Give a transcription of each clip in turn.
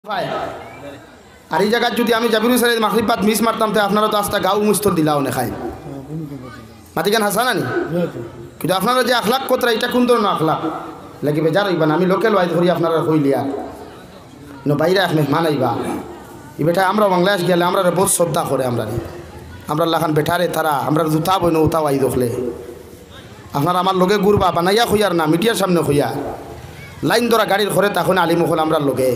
ভাই আর এই জায়গা যদি আমি জাবিরু স্যারের মাগরিবাত মিস মারতাম তো আপনারা তো আস্তা গাও মুস্তর দিলাও না খাই মাতিগান হাসানানি কিন্তু আপনারা যে আখলাক কোতরা এটা কোন ধরনের আখলাক লাগি বেজার হইবা না আমি লোকাল ওয়াইজ করি আপনারা কইলিয়া নো বাইরে এক মেহমান আইবা এই বেটা আমরা বাংলাদেশ গেলে আমরা বহুত শ্রদ্ধা করে আমরা লাখান বেটারে তারা আমরা জুতা বইন উতা ওয়াই দেখলে আপনারা আমার লগে গুরবা বানাইয়া খুঁয়ার না মিডিয়ার সামনে খুঁয়া লাইন ধরা গাড়ির ঘরে তখন আলিমুখল আমরা লোকে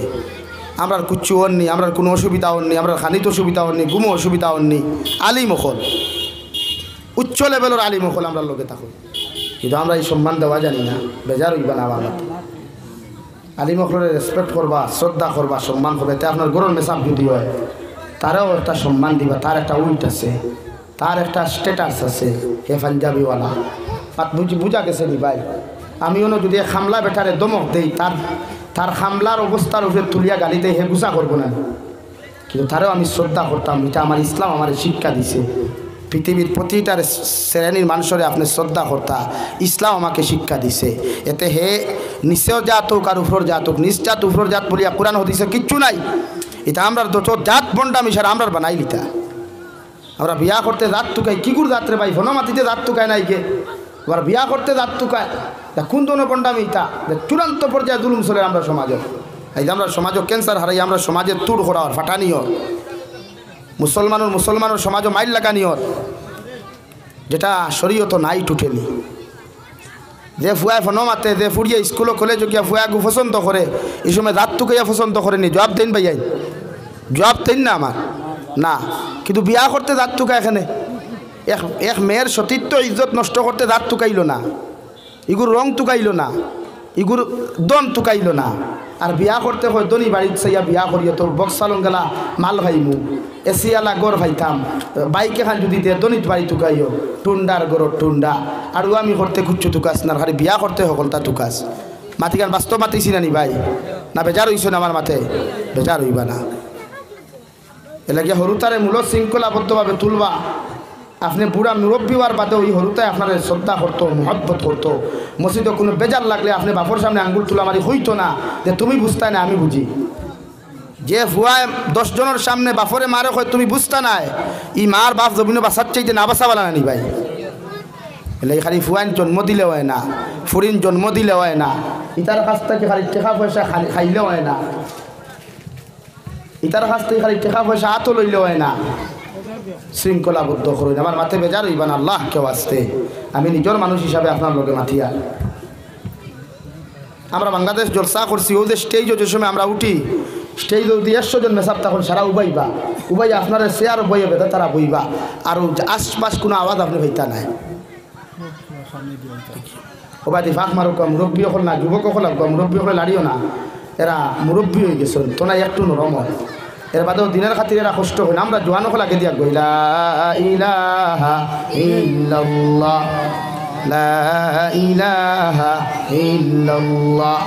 আমরা কুচ্ছু হননি আমরা কোনো অসুবিধা হননি আমরা খানিত অসুবিধা হননি গুমো অসুবিধা হননি আলিমুখল উচ্চ লেভেলের আলিমুখল আমরা লোকে তখন কিন্তু আমরা এই সম্মান দেওয়া জানি না বেজার হইবা না আমার আলিমুখলের রেসপেক্ট করবা শ্রদ্ধা করবা সম্মান করবে তাই আপনার গরুর মেসাব যদি হয় তারাও একটা সম্মান দিবা তার একটা উইট আছে তার একটা স্ট্যাটাস আছে হে পাঞ্জাবিওয়ালা বুঝা গেছে নি ভাই আমিও না যদি খামলা বেটারে দমক দেই তার খামলার অবস্থার উপরে তুলিয়া গালিতে হে গুছা করবো না কিন্তু তারও আমি শ্রদ্ধা করতাম এটা আমার ইসলাম আমার শিক্ষা দিছে পৃথিবীর প্রতিটা শ্রেণীর মানুষের আপনি শ্রদ্ধা করতা ইসলাম আমাকে শিক্ষা দিছে এতে হে নিচেও জাত হোক আর উপর জাত হোক নিচ জাত উপর জাত বলিয়া কোরআন হদিছে কিচ্ছু নাই এটা আমরা দুটো জাত বন্ডা মিশার আমরা বানাই লিতা আমরা বিয়া করতে জাত টুকাই কি গুর যাত্রে ভাই ফোনামাতিতে জাত টুকায় নাই কে আবার বিয়া করতে জাত টুকায় কোন ধরনের বন্ডামি এটা চূড়ান্ত পর্যায়ে জুলুম চলে আমরা সমাজে এই যে আমরা সমাজও ক্যান্সার হারাই আমরা সমাজের তুর করার ফাটানিও মুসলমানের সমাজও মাইল লাগানিও যেটা শরীয়ত নাই টুটেনি যে ফুয়ায় ফোন মাতে যে ফুড়িয়ে স্কুল কলেজ গিয়া ফুয়াগু পছন্দ করে এই সময় দাঁত টুকাইয়া পছন্দ করেনি জবাব দেন ভাইয়াই জবাব দেন না আমার না কিন্তু বিয়া করতে দাঁত টুকা এখানে এক মেয়ের সতীত্ব ইজ্জত নষ্ট করতে দাঁত টুকাইল না ইগুর রং টুকাইল না ইগুর দন টুকাইল না আর বিয়া করতে হয় দনি বাড়িতে চাইয়া বিয়া করিও তোর বক্স চালন গেলা মাল ভাইমু এসিয়ালা গড় ভাইতাম বাইক এখান যদি দিয়ে দনিত বাড়ি টুকাইও টুন্ডার গড় টুন্ডা আর আমি করতে কুচ্ছু টুকাস না খালি বিয়া করতে সকল তা টুকাস মাতিকান বাস্তব মাতিছি নানি ভাই না বেজার হইছ না আমার মাথে বেজার হইবা না এলাকা হরুতারে মূল শৃঙ্খলাবদ্ধভাবে তুলবা আপনি বুড়া মুরব্বী হওয়ার বাদে ওই হরুতায় আপনার শ্রদ্ধা করতো মহব্বত করতো মসজিদে কোনো বেজার লাগলে আপনি বাপর সামনে আঙ্গুল তোলা মারি হইতো না যে তুমি বুঝতে না আমি বুঝি যে ফুয়ায় 10 জনের সামনে বাপরে মারে হয় তুমি বুঝতে নাই ই মার বাপ জমিনে বাসার চাইতে না বাসাওয়ালা নানি ভাই এলে খালি ফুয়াইন জন্ম দিলে হয় না ফুরিন জন্ম দিলে হয় না ইতার কাছ থেকে খালি টাকা পয়সা খাইলে হয় না ইতার কাছ থেকে খালি টাকা পয়সা হাতও লইলে হয় না শৃঙ্খলাবদ্ধ করুন আমার মাথে বেজার হইবান আল্লাহ কেউ আসতে আমি নিজের মানুষ হিসাবে আপনার লোকে মাথিয়া আমরা বাংলাদেশ জলসা করছি ও যে স্টেজও যে সময় আমরা উঠি স্টেজ যদি 100 জন মেসাব তখন সারা উবাইবা আপনারা শেয়ার বইয়ে বেঁধে তারা বইবা আর আশপাশ কোনো আওয়াজ আপনি হইতা নাই ওবাদি ফাঁক মারো কম মুরব্বী হল না যুবক হল কম মুরব্বী হলে লাড়িও না এরা মুরব্বী হয়ে গেছে তো না একটু নরম এর বাদেও দিনের খাতির এরা কষ্ট হয় না আমরা জোয়ানো খোলাকে দিয়া গই লা ইলাহা ইল্লাল্লাহ লা ইলাহা ইল্লাল্লাহ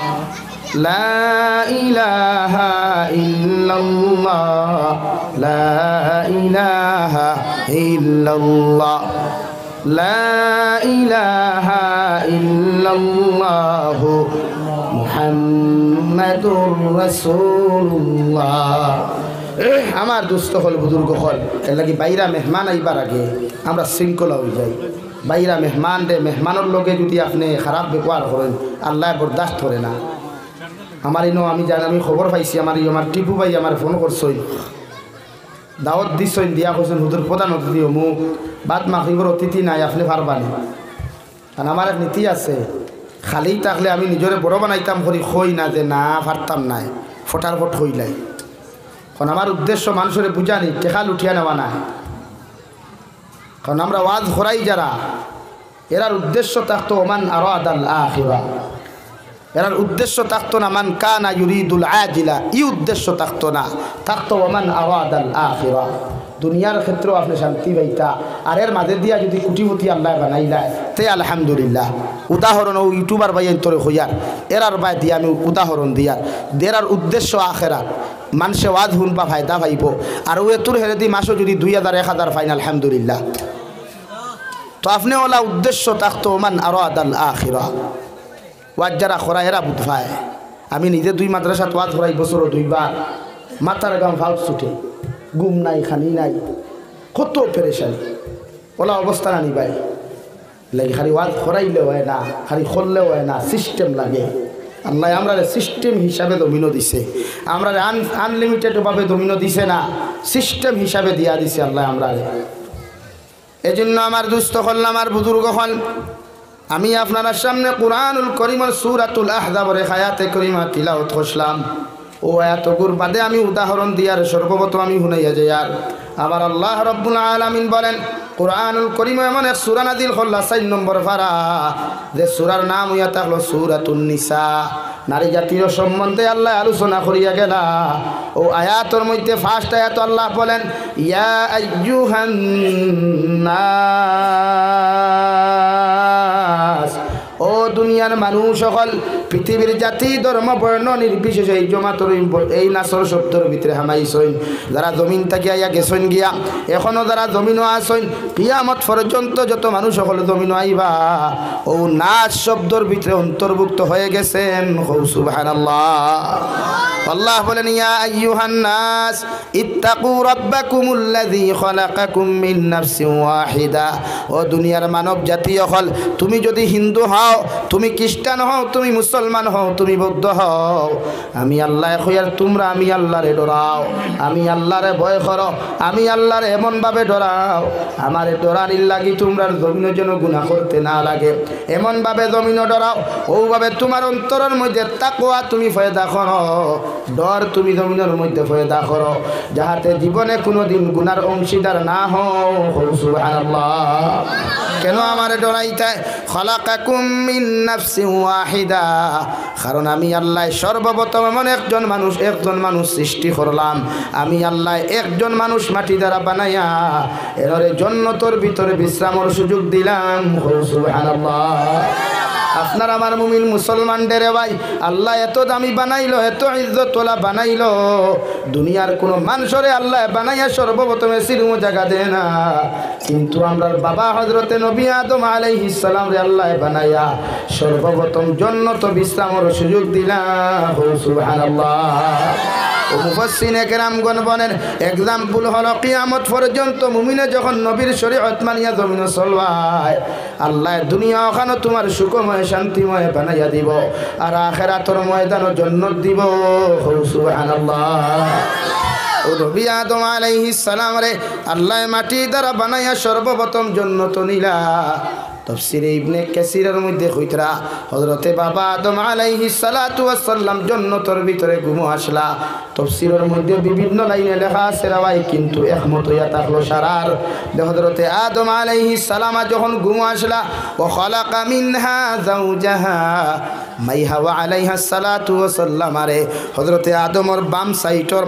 লা ইলাহা ইল্লাল্লাহ লা ইলাহা ইল্লাল্লাহ লা ইলাহা ইল্লাল্লাহ মুহাম্মাদুর রাসূলুল্লাহ আমার দুস্থ হল বুজুর্গ হল এর লাগি বাইরা মেহমান আইবার আগে আমরা শৃঙ্খলা হয়ে যাই বাইরা মেহমান রে মেহমানের লগে যদি আপনি খারাপ ব্যবহার করেন আল্লাহ বরদাস্ত করে না আমার ইনো আমি জানি আমি খবর পাইছি আমার টিপু ভাই আমার ফোন করছই দাওয়াত দিছই দিয়া কইছেন হুজুর প্রধান অতিথি অমুক বাদ মাখিবর অতিথি নাই আপনি পারবানি কারণ আমার এক নীতি আছে খালি থাকলে আমি নিজরে বড় বানাইতাম করি খই না যে না পারতাম নাই ফটার ফট হইলাই কারণ আমার উদ্দেশ্য মানুষের বুঝানি টেকা লুঠিয়া নেওয়া না কারণ আমরা ওয়াজ করাই যারা এরার উদ্দেশ্য থাকতো ওমান আরাদাল আখিরা এরার উদ্দেশ্য থাকতো না মান কানা ইউরিদুল আজিলা ই উদ্দেশ্য থাকতো না থাকতো ওমান আরাদাল আখিরা দুনিয়ার ক্ষেত্রেও আপনি শান্তি পাইতা আর এর মাঝে দিয়া যদি কুটিপতি আল্লাহ বানাইলায় তে আলহামদুলিল্লাহ উদাহরণ ও ইউটিউবার ভাই তোরে হইয়ার এরার বাই দিয়ে আমি উদাহরণ দিয়ার দেরার উদ্দেশ্য আখেরা মানুষে ওয়াজ শুনবা ফায়দা পাইব আর ওয়ে তোর হেরে দি মাসও যদি 2000 1000 ফাইন আলহামদুলিল্লাহ তো আপনি ওলা উদ্দেশ্য থাকতো ওমান আরাদাল আখিরা ওয়াজ যারা খরা এরা বুধ ভাই আমি নিজে 2 মাদ্রাসা ওয়াজ করাই বছর 2 বার মাথার গাম ফাউস ছুটে, ঘুম নাই, খানি নাই, কত পেরেশানি। ওলা অবস্থা না নিবাই লাগে, খালি ওয়াজ করাইলেও হয় না, খালি করলেও হয় না, সিস্টেম লাগে। আল্লাহ আমরা সিস্টেম হিসাবে দমিনো দিছে, আমরা আনলিমিটেডভাবে দমিনো দিছে না, সিস্টেম হিসাবে দিয়া দিছে আল্লাহ আমরা। এই জন্য আমার দুস্থ হল, আমার বুজুর্গ হল, আমি আপনার সামনে কুরআনুল কারীমের সূরাতুল আহজাবের আয়াতে কারিমা তিলাওয়াত করলাম। ও এতগুর বাদে আমি উদাহরণ দিয়ার সর্বপ্রথম আমি শুনাইয়া যাই। আর আবার আল্লাহ রাব্বুল আলামিন বলেন, কুরআনুল কারীম এমন এক সূরা নাযিল করলা 4 নম্বর পারা, যে সূরার নাম হইয়া থাকলো সূরাতুন নিসা। নারী জাতির সম্বন্ধে আল্লাহ আলোচনা করিয়া গেলা। ও আয়াতের মধ্যে ফার্স্ট আয়াত আল্লাহ বলেন, ইয়া আইয়ুহান নাস, ও দুনিয়ার মানুষ সকল, পৃথিবীর জাতি ধর্ম বর্ণ নির্বিশেষে এই জমাতর এই নাসর শব্দের ভিতরে হামাইছইন। যারা জমিন থেকে আইয়া গেছইন গিয়া, এখনও যারা জমিনও আসইন, কিয়ামত পর্যন্ত যত মানুষ সকল জমিনও আইবা, ও নাস শব্দের ভিতরে অন্তর্ভুক্ত হয়ে গেছেন। সুবহানাল্লাহ। আল্লাহ বলেন, ইয়া আইয়ুহান নাস ইত্তাকু রাব্বাকুমুল্লাযী খালাকাকুম মিন নাফসিন ওয়াহিদা, ও দুনিয়ার মানব জাতি সকল, তুমি যদি হিন্দু হও, তুমি খ্রিস্টান হও, তুমি মুসলমান হও, তুমি বৌদ্ধ হও, আমি আল্লাহ কইয়ার তোমরা আমি আল্লাহরে ডরাও, আমি আল্লাহরে ভয় করো, আমি আল্লাহরে এমনভাবে ডরাও, আমারে ডরানির লাগি তোমরা জমিনের জন্য গুনাহ করতে না লাগে, এমনভাবে জমিনও ডরাও, ওভাবে তোমার অন্তরের মধ্যে তাকওয়া তুমি পয়দা করো, ডর তুমি জমিনের মধ্যে পয়দা করো, যাহাতে জীবনে কোনোদিন গুনার অংশীদার না হও। সুবহানাল্লাহ। কেন আমারে ডরাইতে? খালাকাকুম মিন নাফসিন ওয়াহিদা, কারণ আমি আল্লাহ সর্বপ্রথম এমন একজন মানুষ সৃষ্টি করলাম। আমি আল্লাহ একজন মানুষ মাটি দ্বারা বানাইয়া এরে জান্নাতের ভিতরে বিশ্রামের সুযোগ দিলাম। সুবহানাল্লাহ। আপনার আমার মুমিন মুসলমানদের ভাই, আল্লাহ এত দামি বানাইলো, এত ইজ্জতওয়ালা বানাইলো, দুনিয়ার কোনো মানুষরে আল্লাহ বানাইয়া সর্বপ্রথমে সিরুম জায়গা দেয় না, কিন্তু আমরার বাবা হযরতে নবী আদম আলাইহিস সালাম রে আল্লাহ বানাইয়া সর্বপ্রথম জান্নাত বিশ্রামের সুযোগ দিলাম। সুবহানাল্লাহ। মুফাসসিরিনে কেরামগণ বলেন, এক্সাম্পল হলো কিয়ামত পর্যন্ত মুমিনে যখন নবীর শরীয়ত মানিয়া জমিনে চলবায়, আল্লাহ দুনিয়া ওখানে তোমার সুখময় শান্তিময় বানাইয়া দিব, আর আখিরাতের ময়দানও জান্নাত দিব। সুবহানাল্লাহ। ও নবী আদম আলাইহিস সালাম রে আল্লাহ মাটি দ্বারা বানাইয়া সর্বপ্রথম জান্নাত নিলা। তাফসীরে ইবনে কাসিরের মধ্যে কইতরা, হযরতে বাবা আদম আলাইহিস সালাতু ওয়াস সালাম জান্নাতের ভিতরে ঘুমো আসলা। তাফসীরের মধ্যে বিভিন্ন লাইনে লেখা আছে রাওয়াই, কিন্তু একমত হইয়া থাকলো সারার, হযরতে আদম আলাইহিস সালাম যখন ঘুমো আসলা, ওয়া খালাকা মিনহা যাওজাহা, মাই হাওয়া আলাইহিস সালাতু ওয়াস সালাম রে হযরতে আদমর বাম সাইডর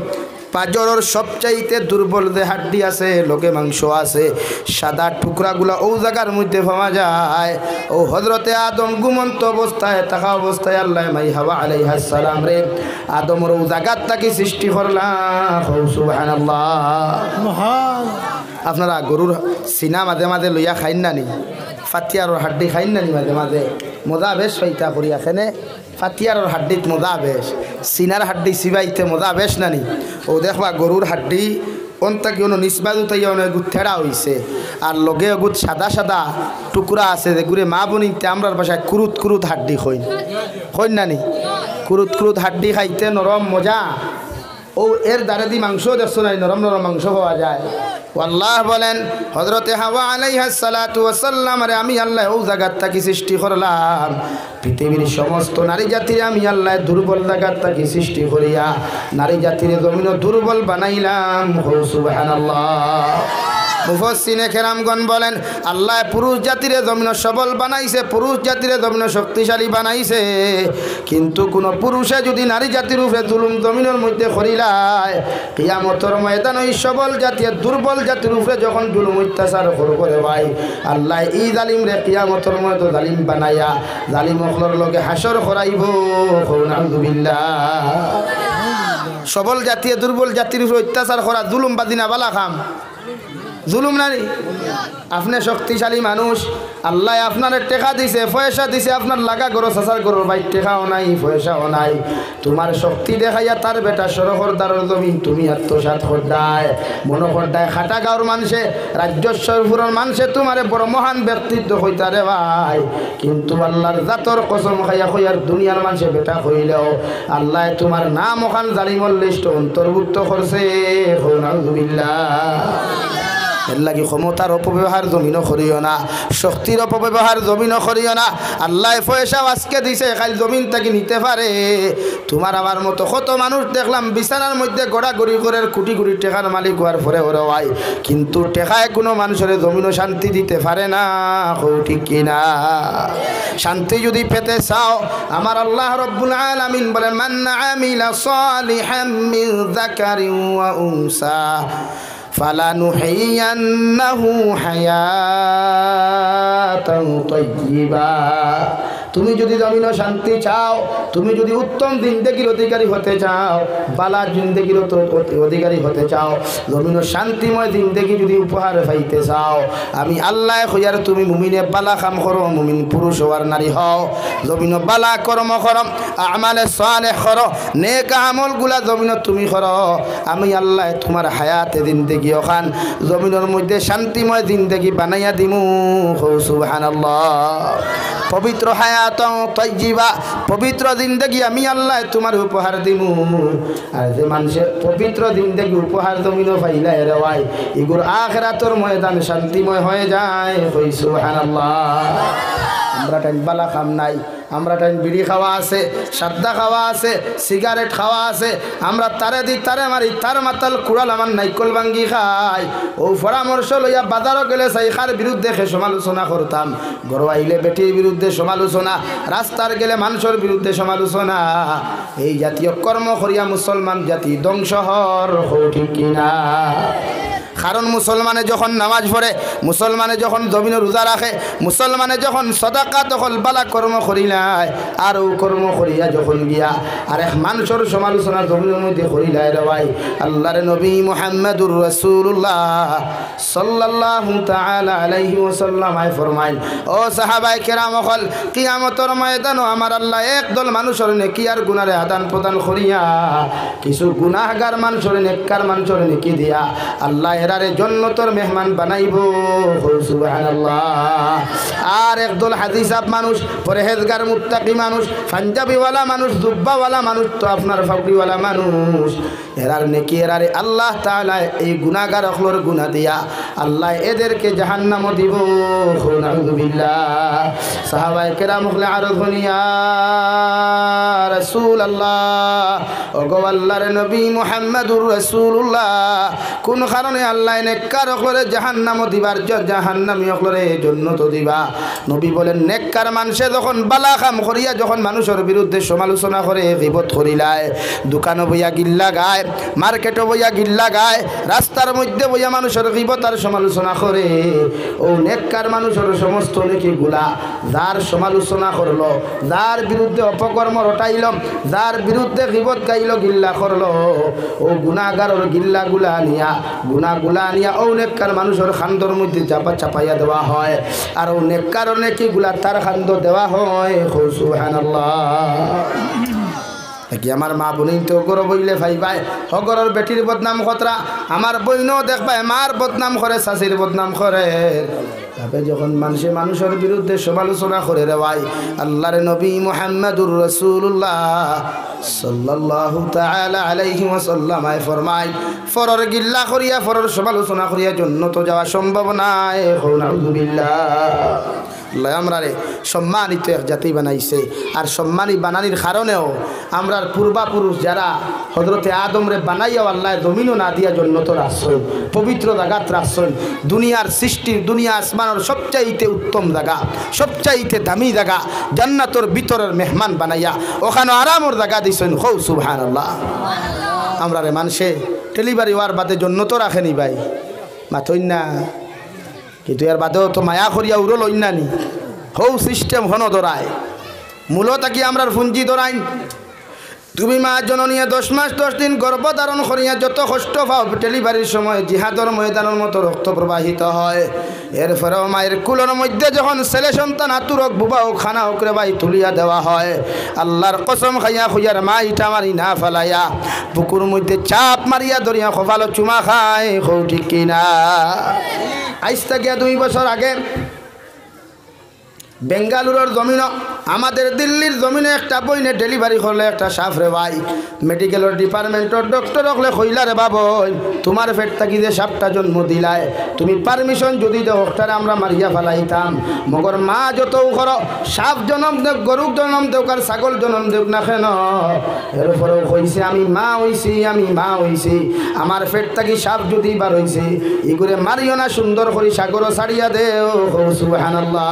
পাজরের সবচাইতে দুর্বল যে হাড্ডি আছে, লোকে মাংস আছে, সাদা টুকরাগুলা ও জায়গার মধ্যে পাওয়া যায়। ও হযরতে আদম ঘুমন্ত অবস্থায় থাকা অবস্থায় আল্লাহ মাই হাওয়া আলাইহিস সালাম রে আদমর ও জায়গার তাকে সৃষ্টি করলাম। সুবহানাল্লাহ। আপনারা গরুর সিনা মাঝে মাঝে লইয়া খাইন নানি, ফাতিয়ার হাড্ডি খাইন নানি মাঝে মাঝে, মজা বেশ হইতা করিয়া খেনে। ফাতিয়ার হাড্ডিত মজা বেশ, সিনার হাড্ডি সিবাইতে মজা বেশ নানি। ও দেখবা গরুর হাড্ডি অন্তা কি নিসবাদু তাই অনেক থেড়া হয়েছে, আর লগে গুত সাদা সাদা টুকরা আছে, যেগুলো মা বনিতে আমরার বাসায় কুরুত কুরুত হাড্ডি খইন খইন নানি। কুরুত কুরুত হাড্ডি খাইতে নরম মজা। ও এর দ্বারা দি মাংস দেখছো নাই, নরম নরম মাংস পাওয়া যায়। আল্লাহ বলেন, হযরতে হাওয়া আলাইহিস সালাতু ওয়াস সালাম রে আমি আল্লাহ ও জায়গার থেকে সৃষ্টি করলাম। পৃথিবীর সমস্ত নারী জাতির আমি আল্লাহ দুর্বল জায়গার থেকে সৃষ্টি করিয়া নারী জাতির জমিন দুর্বল বানাইলাম। সুবহানাল্লাহ। মুফাসসিরিনে কেরামগণ বলেন, আল্লাহ পুরুষ জাতির জমিন সবল বানাইছে, পুরুষ জাতির জমিন শক্তিশালী বানাইছে, কিন্তু কোন পুরুষে যদি নারী জাতির উপরে জুলুম জমিনের মধ্যে করিলায়, কিয়ামতের ময়দানে ওই সবল জাতির দুর্বল জাতির উপরে যখন জুলুম অত্যাচার করে ভাই, আল্লাহ এই জালিম রে কিয়ামতের ময়দানে জালিম বানাইয়া জালিম হকলর লগে হাসর করাইব। আলহামদুলিল্লাহ। সবল জাতীয় দুর্বল জাতির উপরে অত্যাচার করা জুলুম বাদিনা বালা খাম। জুলুম নারী আপনি শক্তিশালী মানুষ আল্লাহ আপনার টেকা দিছে পয়সা দিছে আপনার লাগা গরো চাচার গরোর ভাই টেকাও নাই পয়সাও নাই তোমার শক্তি দেখাইয়া তার বেটা সরহরদারের জমিন তুমি আত্মসাৎ করদায় মনে করদায় খাটা গাঁওর মানুষে রাজ্যস্বরপুরের মানুষে তোমারে বড় মহান ব্যক্তিত্ব হইতারে ভাই কিন্তু আল্লাহর জাতর কসম খাইয়া হইয়ার দুনিয়ার মানুষে বেটা হইলেও আল্লাহ তোমার নাম ওখান জালিমর লিস্ট অন্তর্ভুক্ত করছে এর লাগি ক্ষমতার অপব্যবহার জমিনও করিও না শক্তির অপব্যবহার জমিনও করিও না আল্লাহ পয়সা আজকে দিছে খালি জমিন তাকে নিতে পারে তোমার আমার মতো কত মানুষ দেখলাম বিছানার মধ্যে গড়াগড়ি করে কোটি কোটি টাকার মালিক হওয়ার পরে ওরা হয় কিন্তু টেকায় কোনো মানুষের জমিনও শান্তি দিতে পারে না ঠিক কিনা শান্তি যদি পেতে চাও আমার আল্লাহ রব্বুল আলামিন বলেন মান আমিলা সালিহাম মিন যাকারিন ওয়া উনসা ফালানুহিয়ান্নাহু হায়াতান তাইয়্যিবা তুমি যদি জমিন শান্তি চাও তুমি যদি উত্তম জিন্দেগির অধিকারী হতে চাও বালা জিন্দেগির অধিকারী হতে চাও জমিন শান্তিময় জিন্দেগি যদি উপহার পাইতে চাও আমি আল্লাহ হইয়ার তুমি মুমিনে বালা কাম করো মুমিন পুরুষ হওয়ার নারী হও জমিন বালা কর্ম করো আমালে সালেহ করো নেক আমলগুলা জমিন তুমি করো আমি আল্লাহ তোমার হায়াতে জিন্দেগি ওখান জমিনের মধ্যে শান্তিময় জিন্দেগি বানাইয়া দিমু সুবহানাল্লাহ পবিত্র হায়াত তাইয়্যিবা পবিত্র জিন্দেগি আমি আল্লাহ তোমার উপহার দিমু আর যে মানুষের পবিত্র জিন্দেগি উপহার জমিনও পাইলা রে ভাই এগুলো আখিরাতের ময়দান শান্তিময় হয়ে যায় সুবহানাল্লাহ আমরা টাইম বালা খাম নাই আমরা টাইম বিড়ি খাওয়া আছে সাদ্দা খাওয়া আছে সিগারেট খাওয়া আছে আমরা তারে দি তারে মারি তার মাতাল কুড়াল আমার নাইকল ভাঙ্গি খাই ও পরামর্শ লইয়া বাজারও গেলে সাইখার বিরুদ্ধে সমালোচনা করতাম ঘর আইলে বেটির বিরুদ্ধে সমালোচনা রাস্তার গেলে মানুষের বিরুদ্ধে সমালোচনা এই জাতীয় কর্ম করিয়া মুসলমান জাতি ধ্বংস হর ঠিক কিনা কারণ মুসলমানে যখন নামাজ পড়ে মুসলমানে যখন জমিনে রোজা রাখে মুসলমানে যখন সদাকা তখন বালা কর্ম করিলায় আর ও কর্ম করিয়া যখন গিয়া আর এক মানুষের সমালোচনা জমিনের মধ্যে করিলায় রে ভাই আল্লাহর নবী মুহাম্মদুর রাসূলুল্লাহ সাল্লাল্লাহু তাআলা আলাইহি ওয়াসাল্লাম আই ফরমাইল ও সাহাবায়ে কেরাম হল কিয়ামতের ময়দানে আমার আল্লাহ একদল মানুষের নেকি আর গুনারে আদান প্রদান করিয়া কিছু গুনাহগার মানুষের নেককার মানুষের নেকি দিয়া আল্লাহ এরারে জান্নাতের মেহমান বানাইব সুবহানাল্লাহ আর একদল হাদিসাব মানুষ পরহেজগার মুত্তাকি মানুষ পাঞ্জাবিওয়ালা মানুষ জুব্বাওয়ালা মানুষ তো আপনার ফাকরিওয়ালা মানুষ এরার নেকি এরারে আল্লাহ তাআলা এই গুনাহগার অখলর গুনাহ দিয়া আল্লাহ এদেরকে জাহান্নাম দিব নাউযুবিল্লাহ সাহাবায়ে কেরাম হলে আরো দুনিয়া রাসূলুল্লাহ ওগো আল্লাহর নবী মুহাম্মদুর রাসূলুল্লাহ কোন কারণে আল্লাহ নেককার অখলরে জাহান্নাম দিবার জাহান্নামী অখলরে জান্নাত দিবা নবী বলেন নেককার মানুষে যখন বালা কাম করিয়া যখন মানুষের বিরুদ্ধে সমালোচনা করে গীবত করিলায় দোকানে বইয়া গিল্লা গায় মার্কেটে বইয়া গিল্লা গায় রাস্তার মধ্যে বইয়া মানুষের গীবত আর সমালোচনা করে ও নেককার মানুষের সমস্ত নেকিগুলা যার সমালোচনা করলো যার বিরুদ্ধে অপকর্ম রটাইল যার বিরুদ্ধে গীবত গাইল গিল্লা করলো ও গুনাহগারের গিল্লাগুলা নিয়া গুনাহগুলা নিয়া ও নেককার মানুষের খান্দর মধ্যে চাপাইয়া দেওয়া হয় আর ও নেককার নেকিগুলা তার খান্দ দেওয়া হয় সুবহানাল্লাহ কি আমার মা বোন তো গরো বইলে ভাই হগরের বেটির বদনাম খতরা আমার বইনও দেখবাই মার বদনাম করে শাশির বদনাম করে তবে যখন মানুষের বিরুদ্ধে সমালোচনা করে রে ভাই আল্লাহর নবী মুহাম্মদুর রাসূলুল্লাহ সাল্লাল্লাহু তাআলা আলাইহি ওয়াসাল্লাম ফরমায় ফরর গিল্লা করিয়া ফরর সমালোচনা করিয়া জান্নাত যাওয়া সম্ভব নয় নাউযুবিল্লাহ আল্লাহ আমরারে সম্মানিত এক জাতি বানাইছে আর সম্মানী বানানির কারণেও আমরার পূর্বাপুরুষ যারা হযরতে আদমরে বানাইয়া আল্লাহ জমিনও না দিয়া জান্নাত রাখছেন পবিত্র জায়গাত রাখছেন দুনিয়ার সৃষ্টি দুনিয়া আসমানের সবচাইতে উত্তম জায়গা সবচাইতে দামি জায়গা জান্নাতের ভিতরের মেহমান বানাইয়া ওখানে আরামের জায়গা দিছেন হৌ সুবহানাল্লাহ আমরারে মানুষে ডেলিভারি হওয়ার বাদে জান্নাত রাখেনি ভাই মাথইন না কিন্তু এর বাদেও তো মায়া করিয়া উড়ো লইনানি হৌ সিস্টেম হন ধরায় মূলত কি আমরা পুঞ্জি ধরাই তুমি মা জননীয়ে 10 মাস 10 দিন গর্ভধারণ করিয়া যত কষ্ট পাও ডেলিভারির সময় জিহাদর ময়দানের মতো রক্ত প্রবাহিত হয়। এরপরেও মায়ের কুলের মধ্যে যখন ছেলে সন্তান আতুরক বুবা ও খানা ওকরে ভাই তুলিয়া দেওয়া হয়, আল্লাহর কসম খাইয়া খুইয়ার মা ইটা মারি না ফেলাইয়া বুকুর মধ্যে চাপ মারিয়া ধরিয়া কপাল চুমা খায়। হৌ ঠিক কিনা? আজ থেকে 2 বছর আগে বেঙ্গালুরুর জমিন আমাদের দিল্লির জমিনে একটা বইনে ডেলিভারি করলে একটা সাফ রে ভাই মেডিকেলের ডিপার্টমেন্টের ডক্টর হলে কইলা রে বাবই তোমার পেট থাকি যে সাপটা জন্ম দিলায় তুমি পারমিশন যদি দেও ওটারে আমরা মারিয়া ফেলাইতাম। মগর মা যত করো সাপ জন্ম দেব গরুক জন্ম দেব আর ছাগল জন্ম দেব না কেন, এরপরেও কইছে আমি মা হইছি আমার পেট থাকি সাপ যদি বার হইছে এগুলো মারিও না, সুন্দর করে সাগরও ছাড়িয়া দেও। সুবহানাল্লাহ।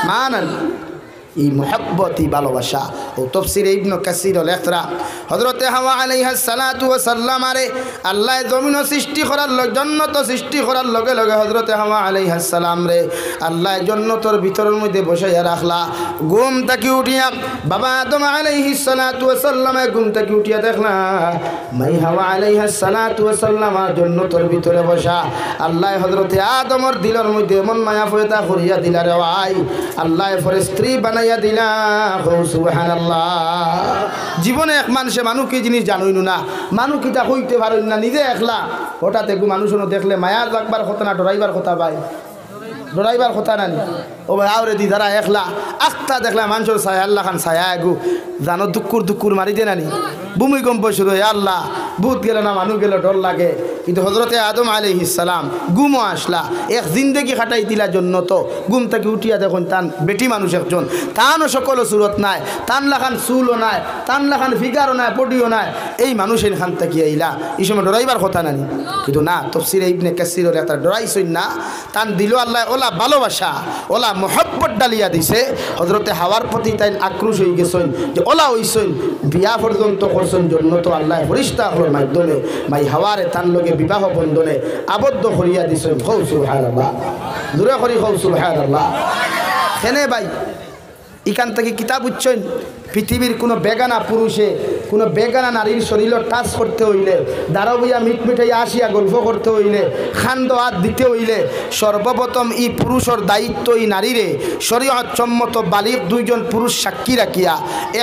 মানান এই মোহাব্বতই ভালোবাসা। ও তফসিরে ইবনে কাসির লেখরা হযরতে হাওয়া আলাইহিস সালাতু ওয়াস সালাম আরে আল্লাহ জমিন সৃষ্টি করার জন্নত সৃষ্টি করার লগে লগে হযরতে হাওয়া আলাইহিস সালাম রে আল্লাহ জন্নতর ভিতরের মধ্যে বসাইয়া রাখলা। ঘুম থেকে উঠিয়া বাবা আদম আলাইহিস সালাতু ওয়াস সালাম ঘুম থেকে উঠিয়া দেখলা মাই হাওয়া আলাইহিস সালাতু ওয়াস সালাম জন্নতর ভিতরে বসা। আল্লাহ হযরতে আদমর দিলের মধ্যে এমন মায়া ফয়তা করিয়া দিলা রে ভাই, আল্লাহ পরে স্ত্রী বানাইয়া দিলা। সুবহানাল্লাহ। জীবনে এক মানুষে মানুষ কি জিনিস জানোই না, মানুষ কিটা হইতে পারেন না, নিজে একলা হঠাৎ একটু মানুষ দেখলে মায়া লাগবার কথা না ডরাইবার কথা ভাই, ডরাইবার কথা নানি। ও ভাই আওরে দি ধারা একলা আখতা দেখলা মানুষের ছায়া আল্লাহ খান ছায়া এগু জানো দুকুর মারি দে নানি, ভূমিকম্প শুরু হয় আল্লাহ ভূত গেল না মানুষ গেল ডর লাগে। কিন্তু হযরতে আদম আলাইহিস সালাম গুমও আসলা এক জিন্দেগি খাটাই দিলা জন্য তো গুম থেকে উঠিয়া দেখুন তান বেটি মানুষ একজন, তানও সকল সুরত নাই, তান লাখান চুলও নাই, তান লাখান ফিগারও নাই, বডিও নাই, এই মানুষের খান থেকে আইলা এই সময় ডরাইবার কথা নানি। কিন্তু না, তফসিরে ইবনে কাসিরের একটা ডরাইছই না, তান দিল আল্লাহ ওলা ভালোবাসা ওলা মোহব্বত ডালিয়া দিছে। হযরতে হাওয়ার প্রতি তাই আক্রোশ হয়ে গেছেন যে ওলা হইছেন বিয়া পর্যন্ত করছেন জন্য তো আল্লাহ ফেরেশতার মাধ্যমে মাই হাওয়ারে তার লগে বিবাহ বন্ধনে আবদ্ধ করিয়া দিছেন। কও সুবহানাল্লাহ, দূরে করি কও সুবহানাল্লাহ। কেনে ভাই এখান থেকে কিতাব উচ্চন পৃথিবীর কোনো বেগানা পুরুষে কোনো বেগানা নারীর শরীর টাচ করতে হইলে দাঁড়াইয়া মিটমিটাইয়া আসিয়া গল্প করতে হইলে খান্দ হাত দিতে হইলে সর্বপ্রথম এই পুরুষের দায়িত্ব এই নারীরে শরীয়ত সম্মত বালিগ 2 জন পুরুষ সাক্ষী রাখিয়া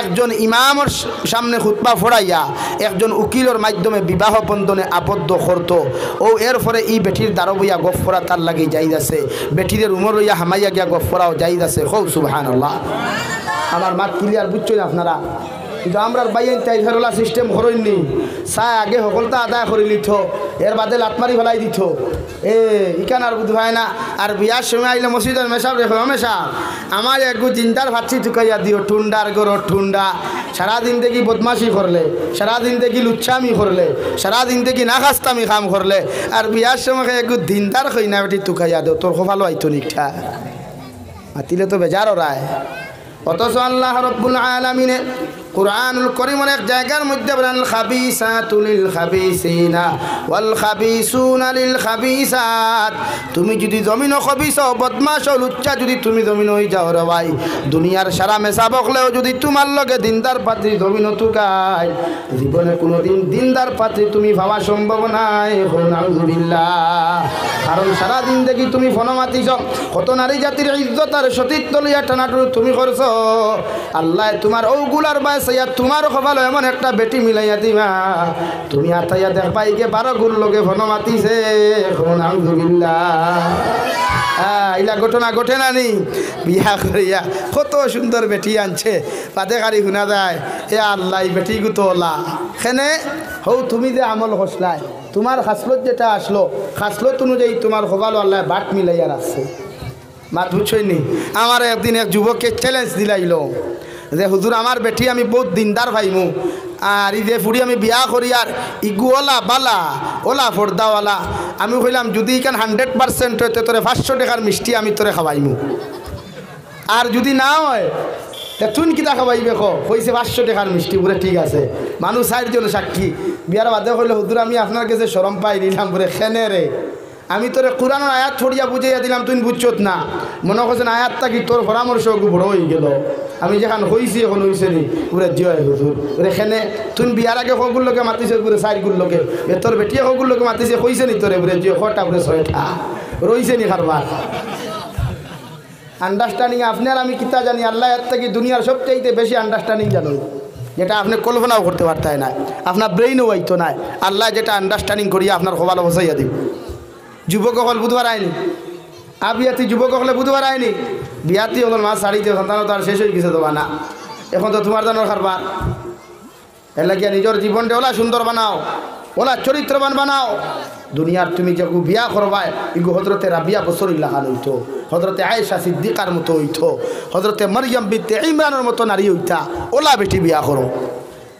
একজন ইমামের সামনে খুতবা ফড়াইয়া একজন উকিলের মাধ্যমে বিবাহ বন্ধনে আবদ্ধ করত। ও এর ফলে এই বেটির দাঁড়াইয়া গফরা তার লাগে যাইদাছে, বেটিদের উমর লইয়া হামাইয়া গিয়া গফরাও যাইদাছে। হৌ সুবহানাল্লাহ। আমার মাত ক্লিয়ার বুঝছেন আপনারা? কিন্তু আমরা বাইন তাই ফেরোলা সিস্টেম করেননি, চাই আগে সকলটা আদায় করে লিথ এর বাদে লাতমারি ফেলাই দিত ইকান আর বুধ হয় না। আর বিয়ার সময় আইলে মসজিদের মেশাব রেখো মেশা আমার একটু চিন্তার ভাবছি চুকাইয়া দিও ঠুন্ডার গরো ঠুন্ডা, সারাদিন দেখি বদমাশি করলে, সারাদিন দেখি লুচ্ছামি করলে, সারাদিন দেখি না খাস্তামি কাম করলে, আর বিয়ার সময় একটু দিনদার হই না বেটি চুকাইয়া দিও তোর ভালো আইতো নিঠা মাতিলে তো বেজার রায়। অথচ আল্লাহ রব্বুল আলামিনে কুরআনুল কারীমের এক জায়গার মধ্যে বলেন খাবিসাতু লিল খাবিসিনা ওয়াল খাবিসুনা লিল খাবিসাত। তুমি যদি জমিন খবিস বদমাশ লুচ্চা যদি তুমি জমিন হই যাও রে ভাই, দুনিয়ার সারা মেশা বকলেও যদি তোমার লগে দিনদার পাত্রী জমিন তুকায় জীবনে কোনোদিন দিনদার পাত্রী তুমি ভাবা সম্ভব নাই। আলহামদুলিল্লাহ। কারণ সারাদিন দেখি তুমি ফনমাতিছ কত নারী জাতির ইজ্জত আর সতীত্ব লইয়া টানাটুনি তুমি করছো, আল্লাহ তোমার ওগুলার বাস তোমার কপাল এমন একটা বেটি মিলাইয়া দিবা তুমি আতাইয়া দেখবাই কে 12 গুণ লোকে ফোন মাতিছে। আলহামদুলিল্লাহ। ইলা ঘটনা ঘটে না নি বিয়া করিয়া কত সুন্দর বেটি আনছে পাতে গাড়ি শুনা যায় এ আল্লাহ বেটি গুতলা খেনে হৌ তুমি যে আমল হসলাই তোমার খাসলত যেটা আসলো খাসলত অনুযায়ী তোমার কপাল আল্লাহ বাট মিলাইয়া রাখছে। মাত বুঝছই নি? আমার একদিন এক যুবককে চ্যালেঞ্জ দিলাইল যে হুজুর আমার বেটি আমি বহুত দিনদার ভাইমু, আর এই যে ফুড়ি আমি বিয়া করি আর ইগু ওলা বালা ওলা ফর্দাওয়ালা, আমি কইলাম যদি এখান 100% হইতে তোরে 500 টাকার মিষ্টি আমি তোরে খাওয়াইমু, আর যদি না হয় তুই কিতা খাওয়াইবে কইছে 500 টাকার মিষ্টি। বলে ঠিক আছে, মানুষ 4 জন সাক্ষী। বিয়ার বাদে কইলে হুজুর আমি আপনার কাছে শরম পাই নিলাম বলে খেনে রে আমি তোরে কোরআনের আয়াত ছড়িয়া বুঝাইয়া দিলাম তুই বুঝছত না মনে করছেন আয়াতটা কি তোর পরামর্শ বড় হয়ে গেল আমি যেখান হইছি এখন হইছে নি পুরে জয় হুজুর এখানে তুই বিয়ার আগে হগুলোকে মাতিছে পুরে চারগুলোকে তোর বেটিয়ে হগুলোকে মাতিছে হইছে নি তোরে পুরে জয় খটা পুরে ছয়টা রইছে নি কারবার আন্ডারস্ট্যান্ডিং আপনার আমি কিতা জানি আল্লাহ এর থেকে দুনিয়ার সবচাইতে বেশি আন্ডারস্ট্যান্ডিং জানো যেটা আপনি কল্পনাও করতে পারতেন না আপনার ব্রেইনও হইতো না আল্লাহ যেটা আন্ডারস্ট্যান্ডিং করিয়া আপনার খোবালো বসাইয়া দিব যুবক হল বুধবার আইনি বিয়াতি যুবক হলে বুধবার আইনি বিয়াতি হল মা শাড়িতে সন্তান তো আর শেষ হয়ে গেছে তোমার না এখন তো তোমার জানার কারবার এর লাগিয়া নিজের জীবনটা ওলা সুন্দর বানাও ওলা চরিত্রবান বানাও দুনিয়ার তুমি যে বিয়া করবাই ইগু হজরতে রাবিয়া বছর লাগান হইতো হজরতে আয়েশা সিদ্দিকার মতো হইতো হজরতে মরিয়ম বিনতে ইমরানের মতো নারী হইতা ওলা বেটি বিয়া করো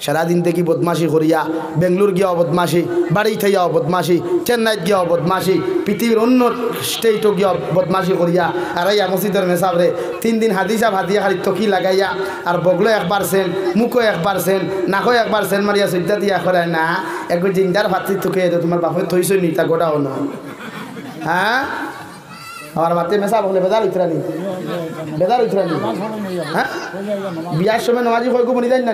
সারাদিন থেকে বদমাশি করিয়া বেঙ্গলোর গিয়াও বদমাশি বাড়ি থাইয়াও বদমাশি চেন্নাইত গিয়াও বদমাশি পৃথিবীর অন্য স্টেটও গিয়া বদমাশি করিয়া আর ইয়া মসজিদের মেসাবরে 3 দিন হাদিসা ভাদিয়া খালি তকি লাগাইয়া আর বগলো 1% মুখও 1% নাকও 1% মারিয়া সজ্জা দিয়া করে না একবার জিন্দার ভাতৃ তোকে তোমার বাপে থইছই নি তা গোটাও না হ্যাঁ আমার মাতে মেসা বলে বেদার উতরানি হ্যাঁ বিয়ার সময় নমাজি কই কো বনি যাই না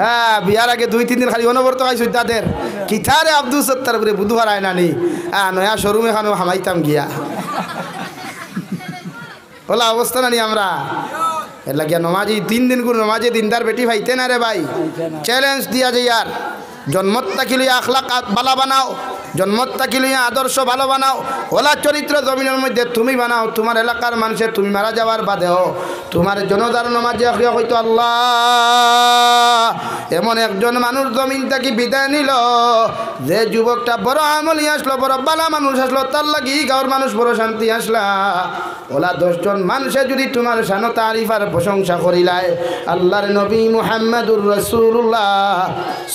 হ্যাঁ বিয়ার আগে 2-3 দিন খালি অনবরত খাইছো তাদের কিথারে আব্দুল সত্তার করে বুধবার আয় নানি নয়া শোরুম এখানে হামাইতাম গিয়া ওলা অবস্থা নানি আমরা এর লাগিয়া নমাজি 3 দিন করে নমাজে দিনদার বেটি ভাইতে না রে ভাই চ্যালেঞ্জ দিয়া যে ইয়ার জন্মত তাকিল আখলাক ভালো বানাও জন্মত তাকিল আদর্শ ভালো বানাও ওলা চরিত্র জমিনের মধ্যে তুমি বানাও তোমার এলাকার মানুষের তুমি মারা যাওয়ার বাদেও তোমার জনতার নামাজে হয়তো আল্লাহ এমন একজন মানুষ জমিন থেকে বিদায় নিল যে যুবকটা বড় আমলি আসলো বড় বালা মানুষ আসলো তার লাগি গাঁর মানুষ বড় শান্তি আসলা ওলা 10 জন মানুষে যদি তোমার শান তারিফার প্রশংসা করিলায় আল্লাহর নবী মুহাম্মদুর রাসূলুল্লাহ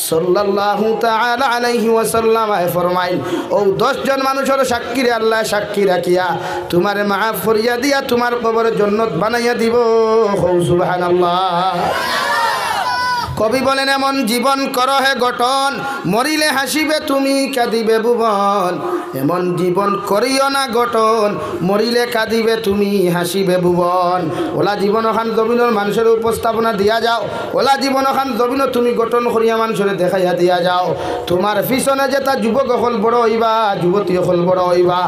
সাল্লাল্লাহু তাআলা আলাইহি ওয়াসাল্লাম ফরমাইল ও 10 জন মানুষের সাক্ষীরে আল্লাহ সাক্ষী রাখিয়া তোমারে মাফ করিয়া দিয়া তোমার কবরে জান্নাত বানাইয়া দিব সুবহানাল্লাহ কবি বলেন এমন জীবন করো হে গঠন মরিলে হাসিবে তুমি কাঁদিবে ভুবন এমন জীবন করিও না গঠন মরিলে কাঁদিবে তুমি হাসিবে ভুবন ওলা জীবন খান জমিনের মানুষের উপস্থাপনা দিয়া যাও ওলা জীবন খান জমিন তুমি গঠন করিয়া মানুষের দেখাইয়া দিয়া যাও তোমার পিছনে যেটা যুবক হল বড় হইবা যুবতী হল বড় হইবা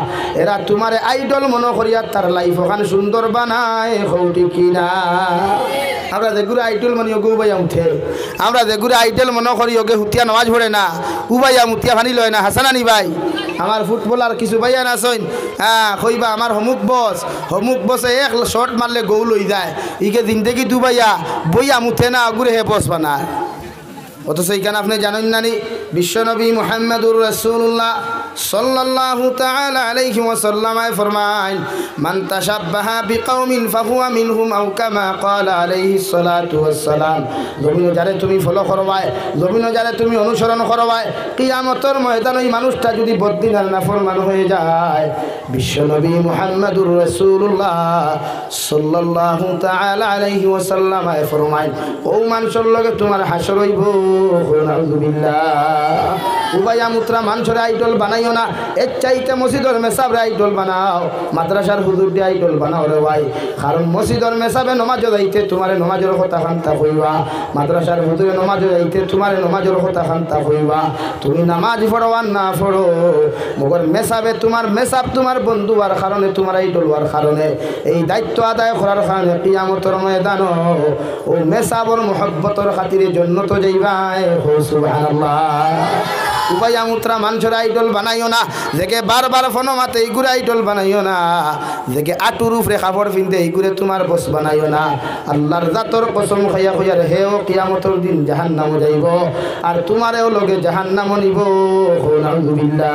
এরা তোমার আইডল মনে করিয়া তার লাইফ ওখান সুন্দর বানায় হৌটি কিনা আমরা যেগুলো আইডল মানে ওকে উবাইয়া উঠে আমরা যেগুলো আইডল মনে করি ওকে হুতিয়া নামাজ পড়ে না উবাইয়া মুতিয়া ফানি লয় না হাসানানি ভাই আমার ফুটবলার কিছু ভাইয়া নাচইন হ্যাঁ কইবা আমার হমুক বসে এক শট মারলে গৌল হয়ে যায় ইকে জিন্দেগি দুবাইয়া বইয়া মুথে না আগুরে হে বস বানায় অথচ এইখানে আপনি জানেন নানি বিশ্বনবী মুহাম্মদুর রাসূলুল্লাহ সাল্লাল্লাহু তাআলা আলাইহি ওয়াসাল্লাম ফরমাইন মান তাশাব্বাহা বিকওমিন ফাহুয়া মিনহুম আও কামা ক্বালা আলাইহিস সালাতু ওয়াসসালাম জমিন যারে তুমি ফলো করবাই জমিন যারে তুমি অনুসরণ করবাই কিয়ামতের ময়দানে এই মানুষটা যদি বদদিনার নাফরমান হয়ে যায় বিশ্বনবী মুহাম্মদুর রাসূলুল্লাহ সাল্লাল্লাহু তাআলা আলাইহি ওয়াসাল্লাম ফরমাইন ও মানুষের লগে তোমার হাসর হইব উবাইয়া মুত্রা মানুষের আইডল বানাইও না এর চাইতে মসজিদের মেসাবে আইডল বানাও মাদ্রাসার হুজুর দিয়ে আইডল বানাও রে ভাই কারণ মসজিদের মেসাবে নমাজ যাইতে তোমার নমাজের কথা খান্তা হইবা মাদ্রাসার হুজুরে নমাজ যাইতে তোমার নমাজের কথা খান্তা হইবা তুমি নামাজ পড়ো আর না পড়ো মগর মেসাবে তোমার মেসাব তোমার বন্ধু হওয়ার কারণে তোমার আইডল হওয়ার কারণে এই দায়িত্ব আদায় করার কারণে কিয়ামতের ময়দান ও মেসাবর মহব্বতের খাতিরে জান্নাত যাইবা উবাইয়া মুত্রা মানুষের আইডল বানাইও না দেখে বারবার ফোন মাতে এইগুলো আইডল বানাইও না দেখে আটুর উপরে কাপড় পিনতে এইগুলো তোমার বস বানাইও না আল্লাহর জাতর কসম খাইয়া খাইয়ার হেও কিয়ামতের দিন জাহান্নামে যাইব আর তোমারেও লগে জাহান্নামে নিব নাউযুবিল্লাহ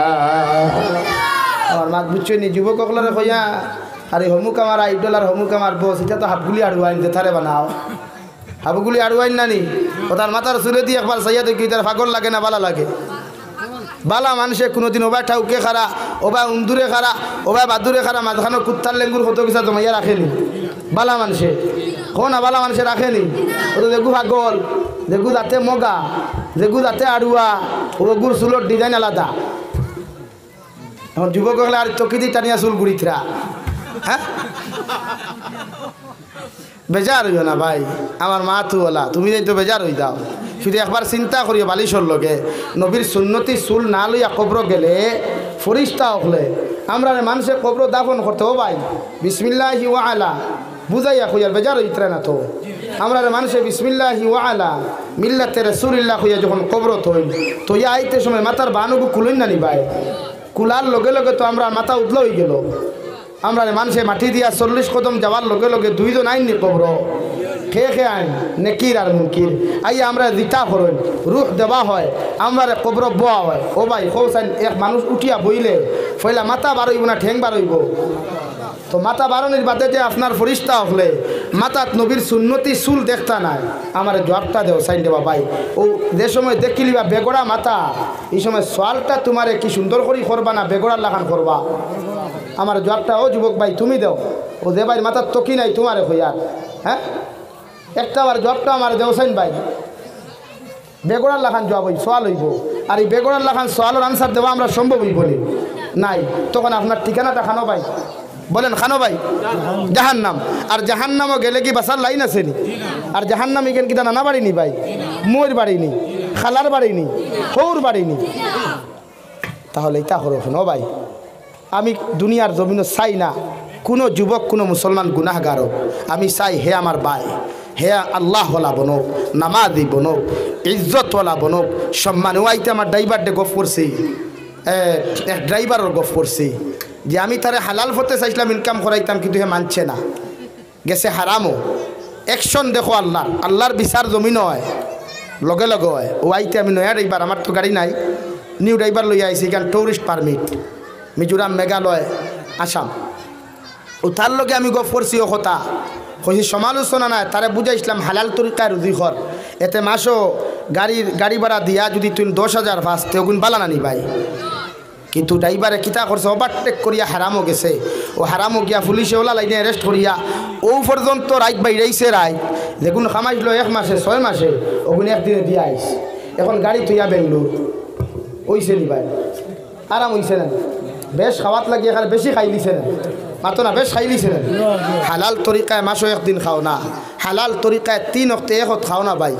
আমার মাত বুঝছো নি যুবক সকলরে কইয়া আরে হমুক আমার আইডল আর হমুক আমার বস এটা তো হাফগুলি আড়ুয়াইন থারে বানাও হাবুগুলি আড়ুয়াইন নানি ও তার মাথার চুলে দিয়ে একবার সাইয়া দেখি তার ফাগল লাগে না বালা লাগে বালা মানুষে কোনোদিন ওবাই ঠাউকে খারা ওবাই উন্দুরে খারা ওবাই বাদুরে খারা মাঝখানে কুত্তার লেঙ্গুর কত কিছু জমাইয়া রাখেনি বালা মানুষে না বালা মানুষে রাখেনি ও তো দেখু ফাগল দেখু যাতে মগা দেখু যাতে আড়ুয়া ওগুর চুলোর ডিজাইন আলাদা এখন যুবক হলে আর চকিদি টানিয়া চুল গুড়িতরা হ্যাঁ বেজার হইও না ভাই আমার মা তু ওলা তুমি যাই তো বেজার হই দাও শুধু একবার চিন্তা করিও বালিশর লগে নবীর সুন্নতি চুল না লইয়া কবর গেলে ফরিস্তা হলে আমরা মানুষের কবর দাফন করতে ও ভাই বিসমিল্লাহি ওয়া আলা বুঝাইয়া কইয়ার বেজার হইতরা না তো আমরা মানুষের বিসমিল্লাহি ওয়া আলা মিল্লাতে রাসূলুল্লাহ কইয়া যখন কবর থইল তো ইয়া আইতে সময় মাথার বানুগু কুলইন না নি ভাই কুলার লগে লগে তো আমরা মাথা উদল হয়ে গেল আমরা মানুষে মাটি দিয়া 40 কদম যাওয়ার লগে লগে দুইজন আইননি কবর খেয়ে আইন নেকির আর মুনকির আইয়া আমরা দিতা করেন রুহ দেওয়া হয় আমরা কবর বোয়া হয় ও ভাই কৌসাইন এক মানুষ উঠিয়া বইলে ফইলা মাথা বারইব না ঠেং বারইব তো মাথা বারণের বাদে যে আপনার ফরিস্তা হলে মাথাত নবীর সুন্নতি চুল দেখতা নাই আমার জবাবটা দেও সাইন দেবা ভাই ও যে সময় দেখিলিবা বেগড়া মাথা এই সময় সোয়ালটা তোমারে কি সুন্দর করে করবা না বেগড়ার লাগান করবা আমার জবাবটা ও যুবক ভাই তুমি দেও ও দে ভাই মাথার তকি নাই তোমারে হইয়া হ্যাঁ একটা আবার জবাবটা আমার দেও সাইন ভাই বেগড়ার লাখান জবাব হই সোয়াল হইব আর এই বেগড়ার লাখান সোয়ালের আনসার দেওয়া আমরা সম্ভব হইব নাই তখন আপনার ঠিকানাটা খানো ভাই বলেন খানো ভাই জাহান্নাম আর জাহান্নামও গেলে কি বাসার লাইন আছে নি আর জাহান্নাম এখান কি নানা বাড়ি নি ভাই মোর বাড়ি নি খালার বাড়ি নি হৌর বাড়ি নি তাহলে এটা করো ও ভাই আমি দুনিয়ার জমিনও চাই না কোনো যুবক কোনো মুসলমান গুনাহগার হোক আমি চাই হে আমার ভাই হে আল্লাহওয়ালা বনোক নামাজি বনোক ইজ্জতওয়ালা বনোক সম্মান ও আইতে আমার ড্রাইভারডে গফ করছি এক ড্রাইভারের গফ করছি যে আমি তারে হালাল হতে চাইছিলাম ইনকাম করাইতাম কিন্তু হে মানছে না গেছে হারামও অ্যাকশন দেখো আল্লাহর বিচার জমিন হয় লগে লগে হয় ও আইতে আমি নয়া ড্রাইভার আমার তো গাড়ি নাই নিউ ড্রাইভার লইয়া আইছি এখান টুরিস্ট পারমিট মিজোরাম মেঘালয় আসাম ও তার লগে আমি গফ করছি ও কথা কইছি সমালোচনা নাই তারে বুঝাইছিলাম হালাল তরিকায় রুজি কর এতে মাসও গাড়ি ভাড়া দিয়া যদি তুই 10,000 ফাঁস তেগুন বালা নানি ভাই কিন্তু ড্রাইভারে কিতা করছে ওভারটেক করিয়া হারামও গেছে ও হারামও গিয়া পুলিশে ওলা লাইনে অ্যারেস্ট করিয়া ও পর্যন্ত রাইট বাইরেছে রাইট যেগুন খামাইছিল 1 মাসে 6 মাসে ওগুন একদিনে দিয়ে আইস এখন গাড়ি তুইয়া বেঙ্গলোর ওইছে নি ভাই আরাম হইছে না বেশ খাওয়াত লাগিয়ে খালি বেশি খাই লিছে না মাতো না বেশ খাই লিছে না হালাল তরিকায় মাসও একদিন খাও না হালাল তরিকায় 3 অক্তে এক খাও না ভাই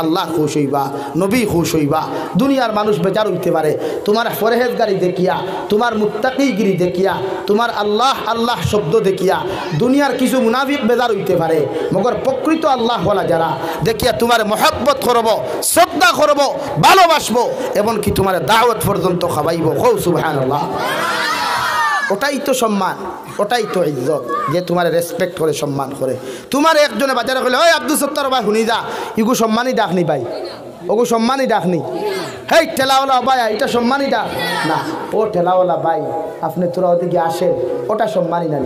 আল্লাহ খুশ হইবা নবী খুশ হইবা দুনিয়ার মানুষ বেজার হইতে পারে তোমার ফরহেজগারি দেখিয়া তোমার মুত্তাকিগিরি দেখিয়া তোমার আল্লাহ আল্লাহ শব্দ দেখিয়া দুনিয়ার কিছু মুনাফিক বেজার হইতে পারে মগর প্রকৃত আল্লাহ ওয়ালা যারা দেখিয়া তোমার মহব্বত করব শ্রদ্ধা করব ভালোবাসবো এমনকি তোমার দাওয়াত পর্যন্ত খাওয়াইব কও সুবহানাল্লাহ ওটাই তো সম্মান ওটাই তো ইজ্জত যে তোমার রেসপেক্ট করে সম্মান করে তোমার একজনে বাজারে কইলে ওই আব্দুল সত্তার ভাই শুনি যা ইগু সম্মানই ডাকনি ভাই ওগু সম্মানই ডাকনি হেই ঠেলাওয়ালা ভাই এটা সম্মানই ডাক না ও ঠেলাওয়ালা ভাই আপনি তোরা ওদিকে আসেন ওটা সম্মানই না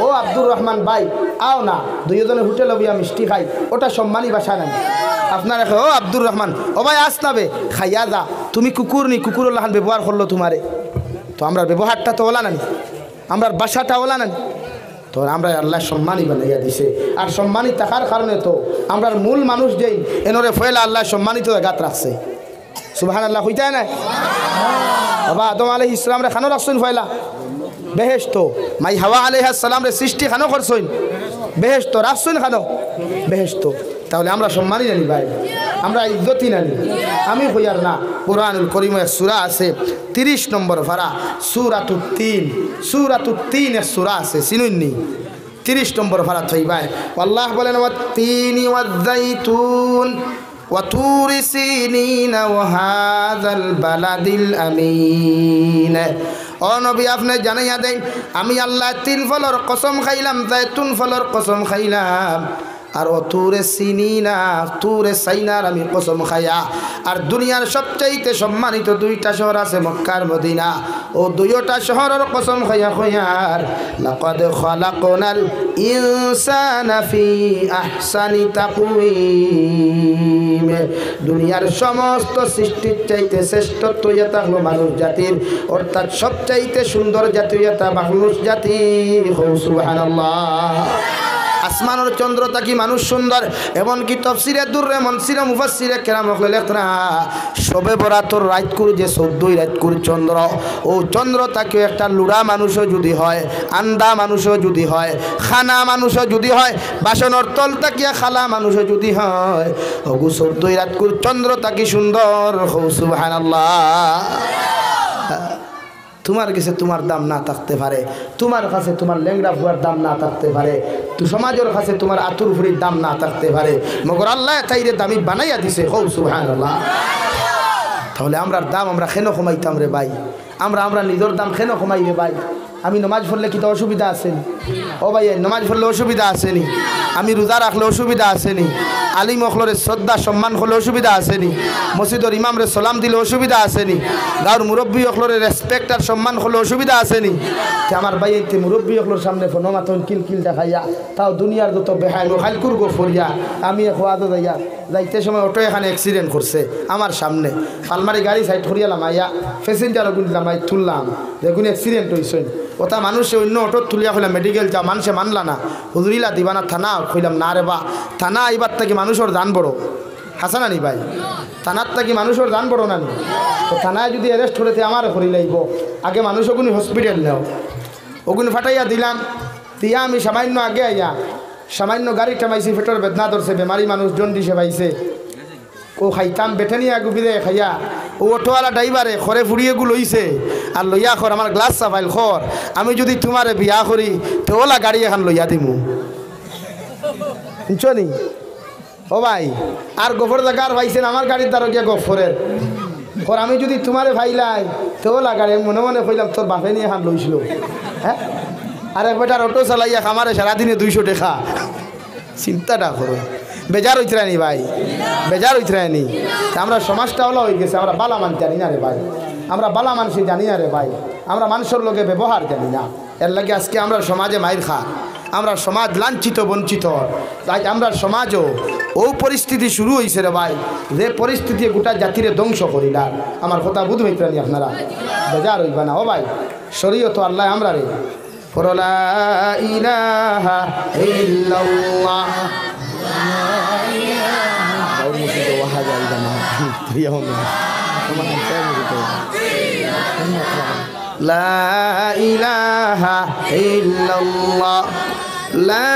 ও আব্দুর রহমান ভাই আও না দুইজনে হোটেল হবিয়া মিষ্টি খাই ওটা সম্মানই বাসা না আপনার ও আব্দুর রহমান ও ভাই আসনাবে খাইয়া যা তুমি কুকুর নি কুকুর লাহান ব্যবহার করলো তোমারে তো আমরা ব্যবহারটা তো ওলা নানি আমরা বাসাটা ওলা নানি তো আমরা আল্লাহ সম্মানই বানাইয়া দিছে আর সম্মানিত থাকার কারণে তো আমরা মূল মানুষ যেই এনরে ফয়লা আল্লাহ সম্মানিত গাত রাখছে সুবহানাল্লাহ হইতা না বাবা আদম আলাইহিস সালাম রে খানো রাখছেন ফয়লা বেহেশত মাই হাওয়া আলাইহিস সালাম রে সৃষ্টি খানো করছেন বেহেশত রাখছেন খানো বেহেশত তাহলে আমরা সম্মানই জানি ভাই আমরা ইজ্জতই জানি আমি হইয়ার না কুরআনুল কারীমের সূরা আছে 30 নম্বর পারা সূরাতুত তিন এর সূরা আছে চিনুননি 30 নম্বর পারা থাইবাই আল্লাহ বলেন ওয়াত-তিনি ওয়াজ-যাইতুন ওয়া তুরি সিনিনা ওয়া হাযাল বালাদিল আমিন ও নবী আপনি জানাইয়া দেন আমি আল্লাহ 3 ফলের কসম খাইলাম যাইতুন ফলের কসম খাইলাম আর ও তুরে সিনিনা তুরে সাইনার আমি কসম খাইয়া আর দুনিয়ার সবচাইতে সম্মানিত 2টা শহর আছে মক্কা আর মদিনা ও 2টা শহরের কসম খাইয়া কইয়ার লাকাদ খালাকনাল ইনসানা ফি আহসানি তাকওয়িম দুনিয়ার সমস্ত সৃষ্টির চাইতে শ্রেষ্ঠত্ব এটা হলো মানুষ জাতির অর্থাৎ সবচাইতে সুন্দর জাতি এটা মানুষ জাতি সুবহানাল্লাহ আসমানের চন্দ্র তাকি মানুষ সুন্দর এমনকি তফসিরে দুররে মনসিরে মুফাসসিরে কেরাম লেখরা সবে বরাতর রাত করে যে 14 রাত করে চন্দ্র ও চন্দ্র তাকে একটা লুড়া মানুষও যদি হয় আন্দা মানুষও যদি হয় খানা মানুষও যদি হয় বাসনের তল তাকিয়া খালা মানুষও যদি হয় ওগু 14 রাত করে চন্দ্র তাকি সুন্দর হো সুবহানাল্লাহ। তোমার কাছে তোমার দাম না থাকতে পারে, তোমার কাছে তোমার লেংড়া বুয়ার দাম না থাকতে পারে, তো সমাজের কাছে তোমার আতুর ফুরির দাম না থাকতে পারে, মগর আল্লাহ তাইরে দামি বানাইয়া দিছে হো সুবহানাল্লাহ। তাহলে আমরার দাম আমরা কেন কমাইতাম রে ভাই? আমরা নিজের দাম কেন কমাই রে ভাই? আমি নমাজ পড়লে কি তো অসুবিধা আসেনি? ও ভাই নমাজ পড়লে অসুবিধা আসেনি? আমি রোজা রাখলে অসুবিধা আসেনি? আলিম অখলরে শ্রদ্ধা সম্মান করলে অসুবিধা আসেনি? মসজিদের ইমামরে সালাম দিলে অসুবিধা আসেনি? গাঁর মুরব্বী অখলরে রেসপেক্ট আর সম্মান করলে অসুবিধা আসেনি? আমার ভাই এই মুরব্বী অখলোর সামনে ফোনমাতন কিল দেখাইয়া তাও দুনিয়ার যত বেহাই খালকুর গো ফরিয়া আমি খোয়াদো যাইয়া যাইতে সময় অটো এখানে অ্যাক্সিডেন্ট করছে আমার সামনে, আলমারি গাড়ি সাইড করিয়ালাম আইয়া প্যাসেঞ্জারও গুনলাম আই তুললাম দেখুন অ্যাক্সিডেন্ট হয়েছে ওটা মানুষে অন্য অটো তুলিয়া হইলাম মেডিকেল যা মানুষে মানলা না হুজুরিলা দিবানা থানা কইলাম না রে বা থানা আইবার থেকে মানুষের দান বড় হাসা না নি ভাই? থানার থেকে মানুষের দান বড় না নি? তো থানায় যদি অ্যারেস্ট করেতে আমার করি লাগব আগে মানুষ ওগুনি হসপিটাল নেও ওগুনি ফাটাইয়া দিলাম দিয়া আমি সামান্য আগে আইয়া সামান্য গাড়ি টামাইছি পেটের বেদনা ধরছে বেমারি মানুষ জন্ডিসে পাইছে ও খাইতাম বেটেনিয়া গুবিদে খাইয়া ও অটোওয়ালা ড্রাইভারে খরে ফুড়িয়ে গু লইছে আর লইয়া খর আমার গ্লাস চাপাইল খর আমি যদি তোমারে বিয়া করি তো ওলা গাড়ি এখন লইয়া দিমু বুঝছো নি? ও ভাই আর গোফর জায়গার ভাইছেন আমার গাড়ির দ্বারা গিয়া গোফরের খর আমি যদি তোমারে ভাইলাই তো ওলা গাড়ি মনে মনে কইলাম তোর বাপে নিয়ে এখন লইছিল হ্যাঁ আর এক বেটার অটো চালাইয়া খামারে সারাদিনে 200 টাকা চিন্তাটা করো বেজার হইতে রানি ভাই বেজার হইতে রানি আমরা সমাজটা হলো হয়ে গেছে আমরা বালা মান জানি না রে ভাই আমরা বালা মানুষই জানি না রে ভাই আমরা মানুষের লোকে ব্যবহার জানি না এর লাগে আজকে আমরা সমাজে মাইর খা আমরা সমাজ লাঞ্ছিত বঞ্চিত তাই আমরা সমাজও ও পরিস্থিতি শুরু হয়েছে রে ভাই যে পরিস্থিতি গোটা জাতিরে ধ্বংস করিলা আমার কথা বুঝ হইতে রানি আপনারা বেজার হইবা না ও ভাই শরীয়ত আল্লাহ আমরা রে লা ইলাহা ইল্লাল্লাহ লা ইলাহা ইল্লাল্লাহ লা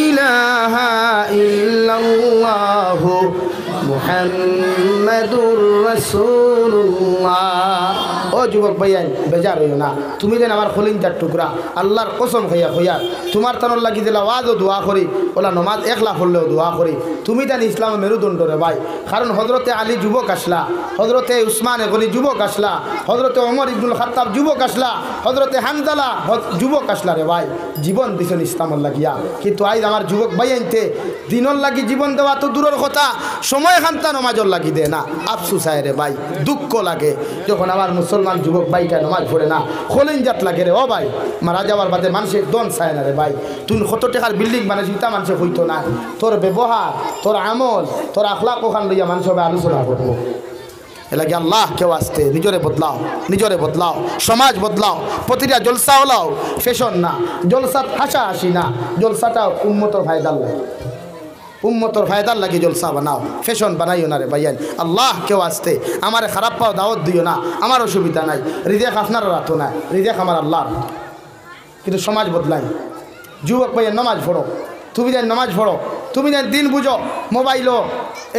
ইলাহা ইল্লাল্লাহ মুহাম্মাদুর রাসূলুল্লাহ। ও যুবক ভাইয়াই বেজার হইও না তুমি যেন আমার খলিঞ্জার টুকরা আল্লাহর কসম খাইয়া হইয়া তোমার তানোর লাগি দিলা ওয়াজও দোয়া করি ওলা নমাজ একলা পড়লেও দোয়া করি তুমি জানি ইসলামের মেরুদণ্ড রে ভাই কারণ হজরতে আলী যুবক আসলা হজরতে উসমানে গনি যুবক আসলা হজরতে ওমর ইবনুল খাত্তাব যুবক আসলা হজরতে হানজালা যুবক আসলা রে ভাই জীবন দিছেন ইসলামের লাগিয়া কিন্তু আজ আমার যুবক ভাই আনতে দিনের লাগি জীবন দেওয়া তো দূরের কথা সময় খান্তা নমাজর লাগি দে না আফসুস হয় রে ভাই দুঃখ লাগে যখন আমার মুসলমান যুবক ভাইটা নমাজ পড়ে না খলিঞ্জাত লাগে রে ও ভাই মারা যাওয়ার বাদে মানুষের দন চায় না রে ভাই তুই কত টাকার বিল্ডিং বানাইছি তা মানুষে হইতো না তোর ব্যবহার তোর আমল তোর আখলাক ওখান লইয়া মানুষ সবাই আলোচনা করবো এলাকি আল্লাহ কেউ আসতে নিজরে বদলাও সমাজ বদলাও প্রতিটা জলসা হলাও ফ্যাশন না জলসা হাসা হাসি না জলসাটা উম্মতর ফায়দার লাগে জলসা বানাও ফ্যাশন বানাইও না রে ভাইয়ান আল্লাহ কেউ আসতে আমার খারাপ পাও দাওয়াত দিও না আমার অসুবিধা নাই রিজেক আপনারও রাখো না রিজেক আমার আল্লাহ কিন্তু সমাজ বদলাই যুবক ভাইয়ান নামাজ পড়ো তুমি যেন নামাজ পড়ো তুমি যেন দিন বুঝো মোবাইলও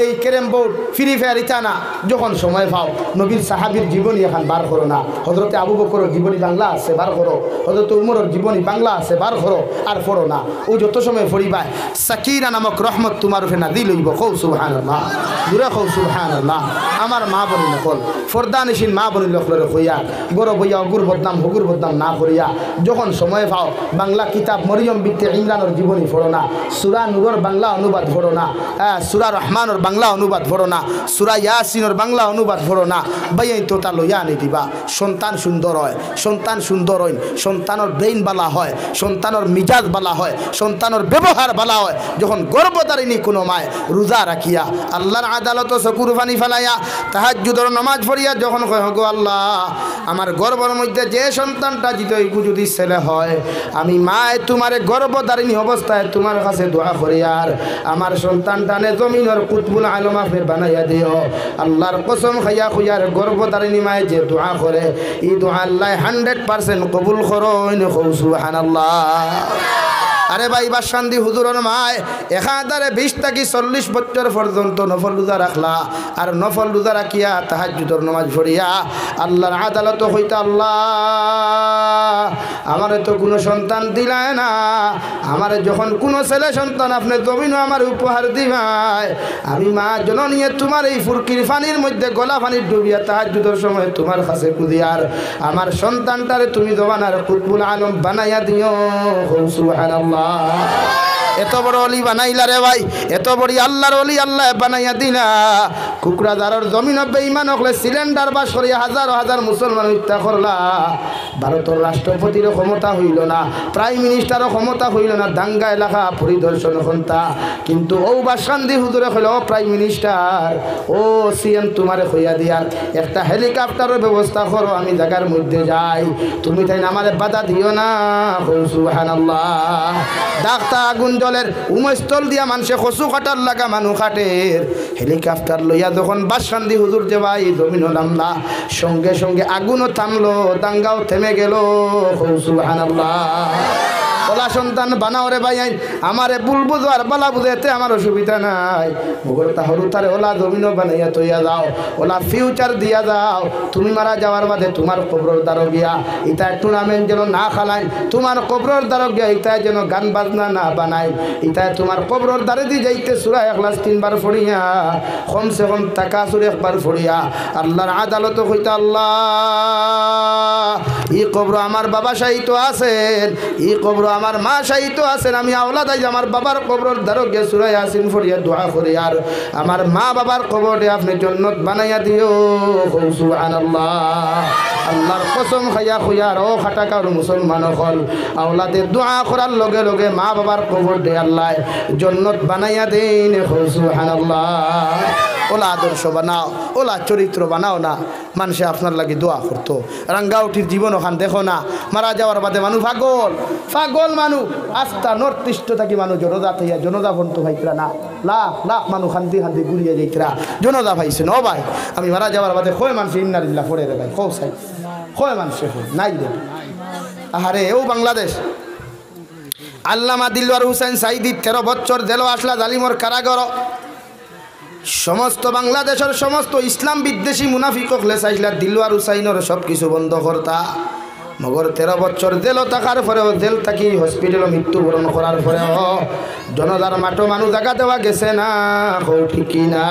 এই ক্যারেম বোর্ড ফ্রি ফায়ার ইটা না যখন সময় পাও নবীর সাহাবীর জীবনী এখন বার করো না হজরতে আবু বকরের জীবনী বাংলা আছে বার করো হজরতে উমরের জীবনী বাংলা আছে বার করো আর পড়ো না ও যত সময় পড়িবা সাকিরা নামক রহমত তোমার উপরে নাযিল হইব কও সুবহানাল্লাহ দূরে কও সুবহানাল্লাহ আমার মা বলি নকল ফরদানিসিন মা বলি নকলের হইয়া গরো বইয়া অগুর বদনাম না করিয়া যখন সময় পাও বাংলা কিতাব মরিয়ম বিনতে ইমরানের জীবনী পড়ো না সূরা নূরের বাংলা বাংলা অনুবাদ পড়ো না, সূরা রহমানের বাংলা অনুবাদ পড়ো না, সূরা ইয়াসিনের বাংলা অনুবাদ পড়ো না, বাইয়াই তো তা লইয়া আনি দিবা। সন্তান সুন্দর হয়, সন্তান সুন্দর হয়, সন্তানের ব্রেইন বালা হয়, সন্তানের মিজাজ বালা হয়, সন্তানের ব্যবহার বালা হয়। যখন গর্ভধারিণী কোনো মায় রোজা রাখিয়া আল্লাহর আদালত চকুর পানি ফেলাইয়া তাহাজ্জুদের নামাজ পড়িয়া যখন কয় গো আল্লাহ আমার গর্ভের মধ্যে যে সন্তানটা যদি ছেলে হয়, আমি মায় তোমার গর্ভধারিণী অবস্থায় তোমার কাছে দোয়া করি আর আমার সন্তানটানে জমিনের কুতবুল আলমা ফের বানাইয়া দিও। আল্লাহর কসম খাইয়া খুইয়ার গর্ভধারিণী মায় যে দোয়া করে এই দোয়া আল্লাহ 100% কবুল করেন। সুবহানাল্লাহ। আরে ভাই বাসান্দি হুজুরের মায় 1020 থেকে 40 বছর পর্যন্ত নফল রোজা রাখলা আর নফল রোজা রাখিয়া তাহাজ্জুদের নামাজ পড়িয়া আল্লাহর আদালত হইতে আল্লাহ আমার তো কোনো সন্তান দিলায় না, আমার যখন কোনো ছেলে সন্তান আপনি জমিনও আমার উপহার দিবাই, আমি মা জননী তোমার এই ফুরকির পানির মধ্যে গলা পানির ডুবিয়া তাহাজ্জুদের সময় তোমার কাছে কুদিয়ার আমার সন্তানটারে তুমি জমানার কুতবুল আলম বানাইয়া দিও। সুবহানাল্লাহ। এত বড় অলি বানাইলা রে ভাই, এত বড় আল্লাহর অলি আল্লাহ বানাইয়া দিলা। কুকরাদারের জমিন বেঈমান হলে সিলিন্ডার বাস করিয়া হাজার হাজার মুসলমান হত্যা করলা। ভারতের রাষ্ট্রপতির ক্ষমতা হইল না, প্রাইম মিনিস্টারও ক্ষমতা হইল না, দাঙ্গা এলাকা পরিদর্শন ক্ষমতা, কিন্তু ও বাসান্দি হুজুরে হইল ও প্রাইম মিনিস্টার ও সিএম তোমারে হইয়া দিয়ার একটা হেলিকপ্টারের ব্যবস্থা করো, আমি জায়গার মধ্যে যাই, তুমি তাই আমারে বাধা দিও না। সুবহানাল্লাহ। ডাক্তার আগুন জলের উমস্থল দিয়া মানুষে কচু কাটার লাগা মানুষ কাটের হেলিকপ্টার লইয়া যখন বাসান্দি হুজুর যে ভাই জমিনও নামলা, সঙ্গে সঙ্গে আগুনও থামলো, দাঙ্গাও থেমে গেল। সুবহানাল্লাহ। ওলা সন্তান বানাও রে ভাই, আমারে ভুল বুঝো আর বালা বুঝাইতে আমার অসুবিধা নাই, মগর তাহরু তারে ওলা জমিনও বানাইয়া তৈয়া যাও, ওলা ফিউচার দিয়া যাও। তুমি মারা যাওয়ার বাদে তোমার কবরের দ্বারো গিয়া ইতায় টুর্নামেন্ট যেন না খালাই, তোমার কবরের দ্বারো গিয়া ইতায় যেন গান বাজনা না বানাই, ইতায় তোমার কবরের দ্বারে দিয়ে যাইতে সূরা ইখলাস 3 বার পড়িয়া কমসে কম তাকাসুর 1 বার পড়িয়া আল্লাহর আদালত হইতে আল্লাহ এই কবর আমার বাবা শাহিত আছেন, এই কবর আমার মা শাহিত আছেন, আমি আওলাদ আই আমার বাবার কবরের দ্বারো গিয়া সূরা ইয়াসিন পড়িয়া দোয়া করি আর আমার মা বাবার কবরে আপনি জান্নাত বানাইয়া দিও। সুবহানাল্লাহ। আল্লাহর কসম খাইয়া খুইয়ার ও খাটাকার মুসলমান হল আওলাদের দোয়া করার লগে লগে মা বাবার কবর দে আল্লাহ জান্নাত বানাইয়া দেন। সুবহানাল্লাহ। ওলা আদর্শ বানাও, ওলা চরিত্র বানাও না, মানুষে আপনার লাগে দোয়া করতো। রাঙ্গাউটির জীবন ওখান দেখো না, মারা যাওয়ার বাদে মানুষ পাগল পাগল মানুষ আস্থা নর্থ ইস্ট থাকি মানুষ জনদা থাইয়া জনদা বন্ত ভাইতরা না, লাখ লাখ মানুষ খান্দি খান্দি ঘুরিয়ে যাইতরা জনদা ভাইছে ন ভাই। আমি মারা যাওয়ার বাদে কয় মানুষ ইন্নারিল্লাহ পড়ে রে ভাই, কৌ সাই কয় মানুষে নাই রে। আহারে ও বাংলাদেশ আল্লামা দিলওয়ার হুসাইন সাইদি 13 বছর জেল আসলা জালিমর কারাগার। সমস্ত বাংলাদেশের সমস্ত ইসলাম বিদ্বেষী মুনাফিক হলে চাইছিলা দিলওয়ার হুসাইনের সব কিছু বন্ধ করতা, মগর 13 বছর জেল থাকার পরেও জেল থাকি হসপিটাল মৃত্যুবরণ করার পরেও জনতার মাঠো মানুষ জায়গা দেওয়া গেছে না, ঠিকই না।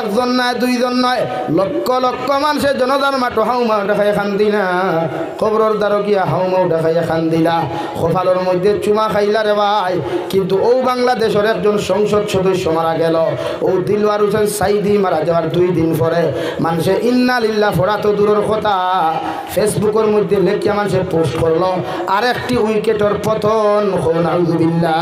একজন নয় দুইজন নয় লক্ষ লক্ষ মানুষের জনতার মাঠো হাউমাও দেখাই খান্দি না, কবরের দ্বারো গিয়া হাউমাও দেখাইয়া খান্দিলা, কপালের মধ্যে চুমা খাইলা রে ভাই। কিন্তু ও বাংলাদেশের একজন সংসদ সদস্য মারা গেল, ও দিলওয়ার হোসেন সাইদি মারা যাওয়ার 2 দিন পরে মানুষে ইন্না লিল্লাহ পড়া তো দূরের কথা ফেসবুকের মধ্যে লেখিয়া মানুষে পোস্ট করলো আরেকটি উইকেটের পতন। নাউযুবিল্লাহ।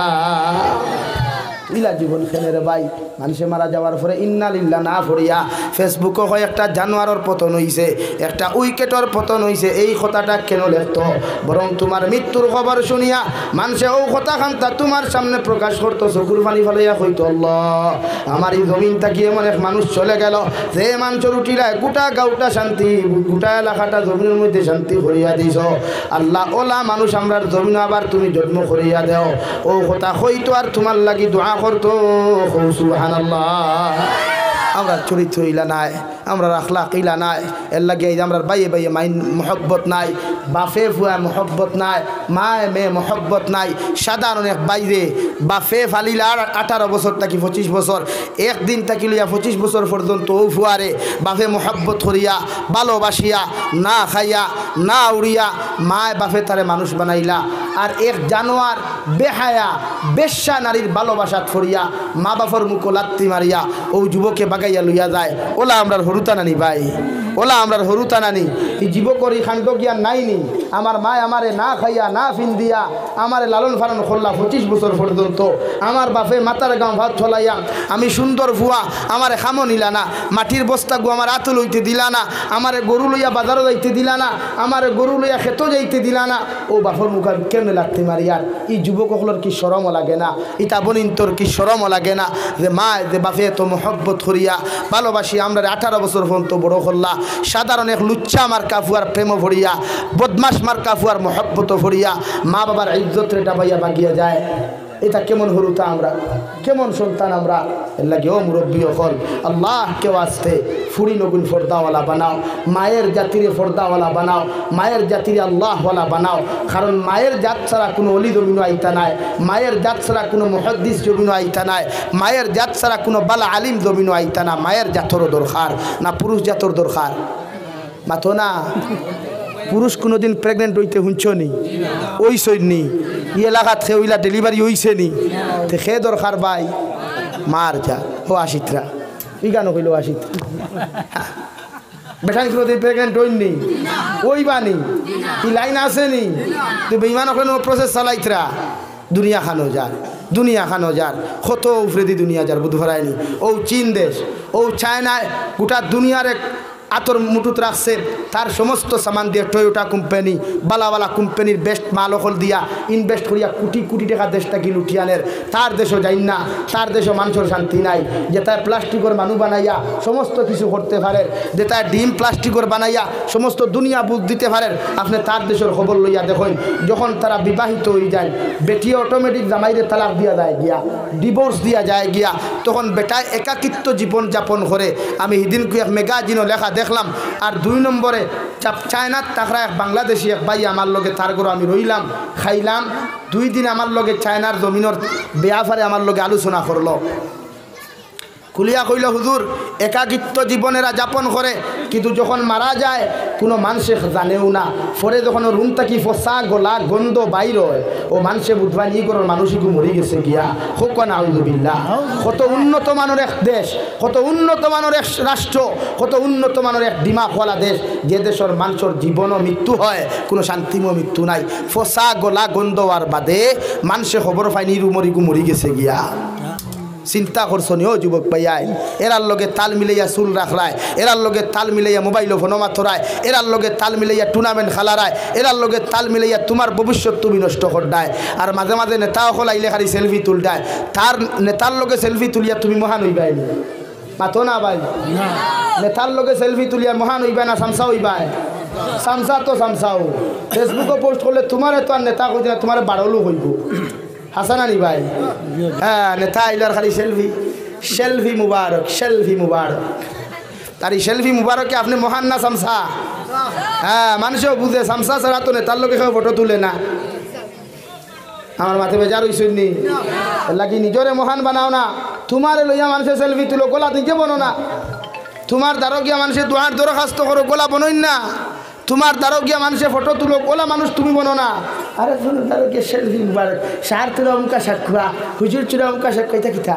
ইলা জীবন খেলে রে ভাই, মানুষে মারা যাওয়ার পরে ইন্না লিল্লাহ না পড়িয়া ফেসবুকে হয় একটা জানোয়ারের পতন হইছে, একটা উইকেটের পতন হইছে, এই কথাটা কেন লেখত? বরং তোমার মৃত্যুর খবর শুনিয়া মানুষে ও কথা খান্তা তোমার সামনে প্রকাশ করতো, চকুর পানি ফেলাইয়া হইতো আল্লাহ আমার এই জমিন তাকিয়ে এমন এক মানুষ চলে গেল যে মানুষের উঠিলায় গোটা গাউটা শান্তি, গোটা এলাকাটা জমিনের মধ্যে শান্তি করিয়া দিছ আল্লাহ। ওলা মানুষ আমরার জমিন আবার তুমি জন্ম করিয়া দেও, ও কথা হইতো আর তোমার লাগি দোয়া করতো। সুবহানাল্লাহ। আমরা চরিত্র ইলা নাই, আমরা আখলাক ইলা নাই, এর লাগে আমরা বাইয়ে বাইয়ে মাইন মহব্বত নাই, বাফে ফুয়া মহব্বত নাই, মায়ে মেয়ে মহব্বত নাই। সাধারণ এক বাইরে বাফে ফালিলা 18 বছর থাকি 25 বছর, একদিন থাকি লিয়া 25 বছর পর্যন্ত ও ফুয়ারে বাফে মহব্বত করিয়া ভালোবাসিয়া না খাইয়া না উড়িয়া মায় বাফে তারে মানুষ বানাইলা। আর এক জানোয়ার বেহায়া বেশ্যা নারীর ভালোবাসাত ফরিয়া মা বাপর মুখ লাত্তি মারিয়া ও যুবকে বাগাইয়া লইয়া যায় ওলা আমরার হরুতা নানি ভাই ওলা আমরার হরুতা নানি এই যুবকর খান্ড জ্ঞান নাইনি আমার মা আমারে না খাইয়া না ফিন্দিয়া আমারে লালন পালন করলা 25 বছর পর্যন্ত আমার বাপে মাতার গাঁও ভাত ছলাইয়া আমি সুন্দর ভুয়া আমারে খামো নিলা না মাটির বস্তা গু আমার আতুল হইতে দিলা না আমারে গরু লইয়া বাজারও যাইতে দিলা না আমারে গরু লইয়া খেতো যাইতে দিলা না ও বাপর মুখার কেমনে লাগতে মারিয়ার এই যুবকগুলোর কি শরমও লাগে না ইতা বনিন তোর কি শরমও লাগে না যে মা যে বাপে তো মহব্বত করিয়া ভালোবাসি আমরা 18 বছর পর্যন্ত বড় করলা সাধারণ এক লুচ্চা মার কাফুয়ার প্রেম ভরিয়া বদমাস মার কাফুয়ার মহব্বত ভরিয়া মা বাবার ইজ্জত রেটা পাইয়া বাগিয়া যায় এটা কেমন হরুতা আমরা কেমন সন্তান আমরা এর লাগে ও মুরব্বী হল আল্লাহ কেউ আসতে ফুরি নগুন ফর্দাওয়ালা বানাও মায়ের জাতিরে ফর্দাওয়ালা বানাও মায়ের জাতিরে আল্লাহওয়ালা বানাও কারণ মায়ের জাত ছাড়া কোনো অলি জমিন আইতা নাই মায়ের জাত ছাড়া কোনো মুহাদ্দিস জমিন আইতা নাই মায়ের জাত ছাড়া কোনো বালা আলিম জমিন আইতা না মায়ের জাতরও দরকার না পুরুষ জাতর দরকার মাথো না পুরুষ কোনোদিন প্রেগনেন্ট হইতে শুনছ নি ওইসই নি ই এলাকাত সে ওইলা ডেলিভারি হইছে নি তো সে দরকার ভাই মার যা ও আশিত্রা ই গান কইল আশিত্রা বেঠান কোনোদিন প্রেগনেন্ট হইনি ওই বানি ই লাইন আছে নি তো বেইমান ওখানে প্রসেস চালাইতরা দুনিয়া খানো যার দুনিয়া খানো যার কত উফরেদি দুনিয়া যার বুধ ভরায়নি ও চীন দেশ ও চায়নায় গোটা দুনিয়ার এক আতর মুটুত রাখছে তার সমস্ত সামান দিয়ে টয়োটা কোম্পানি বালাওয়ালা কোম্পানির বেস্ট মাল অকল দিয়া ইনভেস্ট করিয়া কোটি কোটি টাকা দেশটাকে লুটিয়ানের তার দেশও যাই না তার দেশও মানুষের শান্তি নাই যে তার প্লাস্টিকের মানুষ বানাইয়া সমস্ত কিছু করতে পারেন যে তার ডিম প্লাস্টিকের বানাইয়া সমস্ত দুনিয়া বুঝ দিতে পারেন আপনি তার দেশের খবর লইয়া দেখেন যখন তারা বিবাহিত হয়ে যায় বেটি অটোমেটিক জামাইরে তালাক দিয়া যায় গিয়া ডিভোর্স দিয়া যায় গিয়া তখন বেটায় একাকিত্ব জীবন যাপন করে আমি সেদিন এক ম্যাগাজিনও লেখা দেখলাম আর 2 নম্বরে চায়নার তাকরা এক বাংলাদেশি এক ভাই আমার লগে তার ঘরে আমি রইলাম খাইলাম 2 দিন আমার লগে চায়নার জমিনের ব্যাপারে আমার লগে আলোচনা করলো খুলিয়া কইল হুজুর একাকিত্ব জীবনেরা যাপন করে কিন্তু যখন মারা যায় কোনো মানুষে জানেও না পরে যখন রুম থাকি ফসা গলা গন্ধ বাইর হয় ও মানুষে বুধবা ই করার মানুষই মরে গেছে গিয়া হোক না আউযুবিল্লাহ কত উন্নত মানের এক দেশ কত উন্নত মানের এক রাষ্ট্র কত উন্নত মানের এক দিমাগওয়ালা দেশ যে দেশের মানুষের জীবন ও মৃত্যু হয় কোনো শান্তিময় মৃত্যু নাই ফসা গলা গন্ধ আর বাদে মানুষে খবর পায়নি রুমরিগু মরি গেছে গিয়া চিন্তা করছনি ও যুবক ভাইয়াই এরার লগে তাল মিলাইয়া চুল রাখলায় এরার লগে তাল মিলাইয়া মোবাইল ফোন মাথরায় এরার লগে তাল মিলাইয়া টুর্নামেন্ট খেলারায় এরার লগে তাল মিলাইয়া তোমার ভবিষ্যৎ তুমি নষ্ট করদায় আর মাঝে মাঝে নেতা সকল আইলে খালি সেলফি তুলদায় তার নেতার লগে সেলফি তুলিয়া তুমি মহান হইবাই মাথো না ভাই নেতার লগে সেলফি তুলিয়া মহান হইবা না সামসা হইবাই সামসা তো সামসাও ফেসবুকে পোস্ট করলে তোমার তো আর নেতা কই তোমার বাড়লো হইব হাসানানি ভাই হ্যাঁ নেতা আইলার খালি সেলফি সেলফি মুবারক তার এই সেলফি মুবারকে আপনি মহান না সামসা হ্যাঁ মানুষও বুঝে সামসা ছাড়া তো নেতার লোকে কেউ ফটো তুলে না আমার মাথে বেজার হইসনি লাগি নিজরে মহান বানাও না তোমার লইয়া মানুষের সেলফি তুলো গোলা দিকে বনো না তোমার দ্বারা গিয়া মানুষের দোয়ার দরখাস্ত করো গোলা বনোই না তোমার দ্বারা গিয়া মানুষের ফটো তুলো গোলা মানুষ তুমি বনো না আরে দ্বারা গিয়ে সেলফি মুবারক সার তুলে অমকা সাক্ষা হুজুর চুরা অমকা সাক্ষা এটা কিতা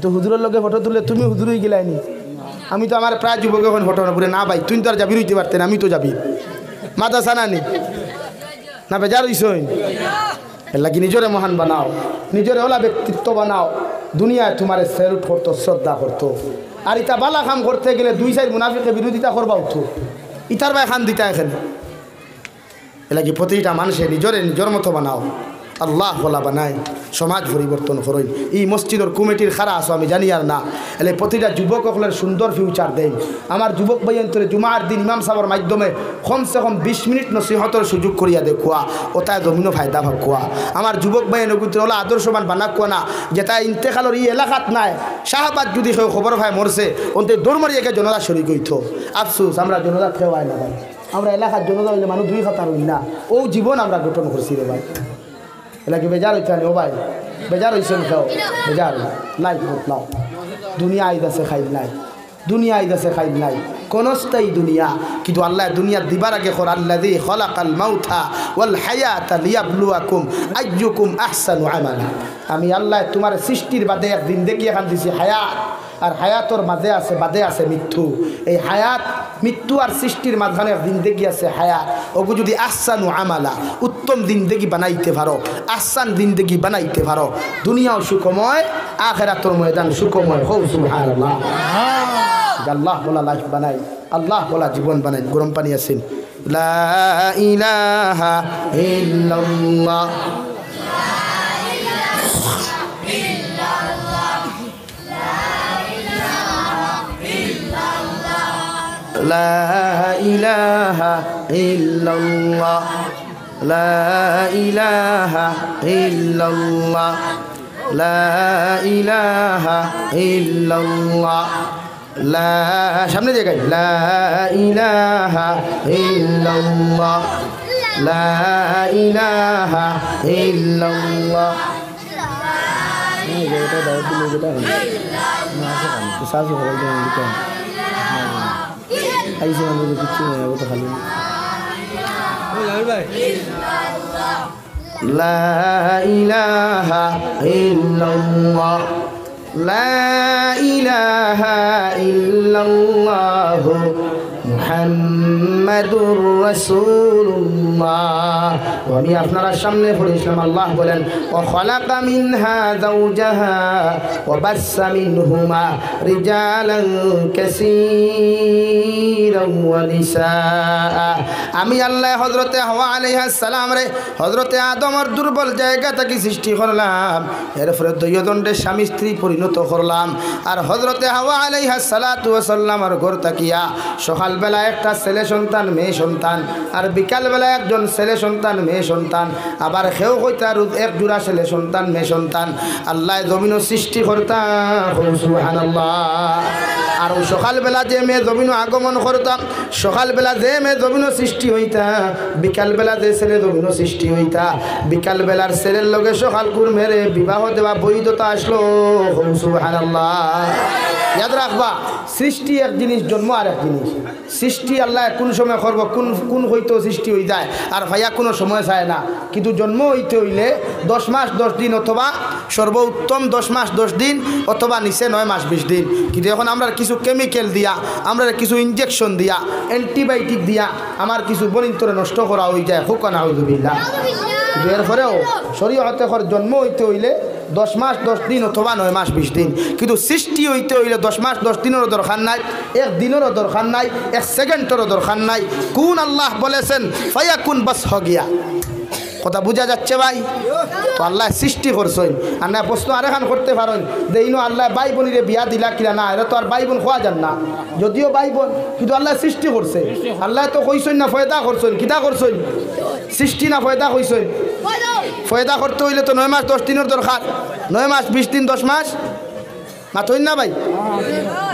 তো হুজুরের লগে ফটো তুলে তুমি হুজুরই গেলাইনি আমি তো আমার প্রায় যুবক এখন ফটো না পুরে না ভাই তুই তো আর যাবি রইতে পারতেন আমি তো যাবি মাথা সানানি না বেজার হইসই এর লাগি নিজরে মহান বানাও নিজরে ওলা ব্যক্তিত্ব বানাও দুনিয়ায় তোমার স্যালুট করতো শ্রদ্ধা করতো আর ইটা বালা কাম করতে গেলে 2-4 মুনাফিকে বিরোধিতা করবা উঠো ইতার ভাই খান দিতা এখানে এর লাগি প্রতিটা মানুষের নিজের মতো বানাও আল্লাহ বলা বানায় সমাজ পরিবর্তন করই এই মসজিদের কমিটির খারা আসো আমি জানি আর না এলে প্রতিটা যুবক সকলের সুন্দর ফিউচার দেয় আমার যুবক ভাইয়ন্তরে জুমার দিন ইমাম সাহেবের মাধ্যমে কমসে কম 20 মিনিট নসিহতের সুযোগ করিয়া দেখুয়া ওটাই জমিনও ফায়দা ভাগুয়া আমার যুবক ভাই নগুত্র ওলা আদর্শবান বানাকুয়া না যেটা ইন্তেকালর এই এলাকাত নাই শাহবাদ যদি কেউ খবর ভাই মরছে অন্তে দৌড় মারিয়াকে জনতা শরিক হইত আফসোস আমরা জনতা খেওয়াই না ভাই আমরা এলাকার জনতা হইলে মানুষ 2 কথা হইল না ও জীবন আমরা গঠন করছি রে ভাই এলাকি বেজার হইতে ও ভাই বেজার হইছেন খাও বেজার লাইক বদলাও দুনিয়া আইদাসে খাইল নাই দুনিয়া আইদাসে খাইল নাই ক্ষণস্থায়ী দুনিয়া, কিন্তু আল্লাহ দুনিয়া দিবার আগে কর আল্লাযী খালাকাল মাউতা ওয়াল হায়াতা লিয়াবলুয়াকুম আইয়ুকুম আহসানু আমালা। আমি আল্লাহ তোমার সৃষ্টির বাদে এক জিন্দেগি এখান দিছি হায়াত, আর হায়াতর মাঝে আছে বাদে আছে মৃত্যু। এই হায়াত মৃত্যু আর সৃষ্টির মাঝখানে এক জিন্দেগি আছে হায়াত। ওগু যদি আহসানু আমালা উত্তম জিন্দেগি বানাইতে পারো, আহসান জিন্দেগি বানাইতে পারো, দুনিয়াও সুখময় আখিরাতের ময়দান সুখময়। হও সুবহানাল্লাহ। আল্লাহ বলা লাইফ বানাই, আল্লাহ বলা জীবন বানাই। গরম পানি আছেন। লা ইলাহা ইল্লাল্লাহ লা ইলাহা ইল্লাল্লাহ লা ইলাহা ইল্লাল্লাহ লা ইলাহা ইল্লাল্লাহ লা সামনে জায়গায় লা ইলাহা ইল্লাল্লাহ লা ইলাহা ইল্লাল্লাহ। আইসে আমাদের কিছু নেই, তো খালি লা ইলাহা ইল্লাল্লাহ লা ইলাহা ইল্লাল্লাহু মুহাম্মাদুর রাসূলুল্লাহ। আমি আপনারা সামনে পড়েছিলাম আল্লাহ বলেন ওয়া খালাকা মিনহা যাওজাহা ওয়া বাসসা মিনহুমা রিজালান কাসীরান ওয়া নিসা। আমি আল্লাহ হযরতে হাওয়া আলাইহিস সালাম রে হযরতে আদমের দুর্বল জায়গা থেকে সৃষ্টি করলাম, এরপরে দুইজনকে স্বামী স্ত্রী পরিণত করলাম। আর হযরতে হাওয়া আলাইহিস সালাতু ওয়া সাল্লামের ঘর তাকিয়া সকালবেলা একটা ছেলে সন্তান মেয়ে সন্তান, আর বিকালবেলা একজন ছেলে সন্তান মেয়ে সন্তান, আবার কেউ কইতা এক জোড়া ছেলে সন্তান মেয়ে সন্তান। আল্লাহ জমিনও সৃষ্টি করতা সুবহানাল্লাহ। আর সকালবেলা যে মেয়ে জমিনও আগমন করতাম, সকালবেলা যে মেয়ে জমিনও সৃষ্টি হইতা, বিকালবেলা যে ছেলে জমিনও সৃষ্টি হইতা, বিকালবেলার ছেলের লগে সকালকুর মেরে বিবাহ দেওয়া বৈধতা আসলো সুবহানাল্লাহ। ইয়াদ রাখবা, সৃষ্টি এক জিনিস, জন্ম আর এক জিনিস। সৃষ্টি আল্লাহ কোন সময় করব, কোন হইতো সৃষ্টি হয়ে যায়, আর ভাইয়া কোনো সময় চায় না। কিন্তু জন্ম হইতে হইলে 10 মাস 10 দিন, অথবা সর্বোত্তম 10 মাস 10 দিন, অথবা নিচে 9 মাস 20 দিন। কিন্তু এখন আমরা কিছু কেমিক্যাল দিয়া, আমরা কিছু ইনজেকশন দিয়া, অ্যান্টিবায়োটিক দিয়া আমার কিছু বনিন্তরে নষ্ট করা হয়ে যায়। হুক নাউযুবিল্লাহ। কিন্তু এরপরেও শরীয়তে জন্ম হইতে হইলে 10 মাস 10 দিন, অথবা 9 মাস 20 দিন। কিন্তু সৃষ্টি হইতে হইলে 10 মাস 10 দিনেরও দরকার নাই, 1 দিনেরও দরকার নাই, 1 সেকেন্ডেরও দরকার নাই। কোন আল্লাহ বলেছেন ফায়াকুন বাস হ গিয়া। কথা বোঝা যাচ্ছে ভাই? তো আল্লাহ সৃষ্টি করছেন। আর না প্রশ্ন আরেখান করতে পারেন যে ইনো আল্লাহ ভাই বোনিরে বিয়া দিলা কিনা, না এরা তো আর ভাই বোন খোয়া যান না, যদিও ভাই বোন, কিন্তু আল্লাহ সৃষ্টি করছে। আল্লাহ তো কইছেন না ফয়দা করছেন, কিতা করছেন? সৃষ্টি না ফয়দা কইছেন? ফয়দা করতে হইলে তো 9 মাস 10 দিনের দরকার। 9 মাস 20 দিন 10 মাস মাত হইন না ভাই?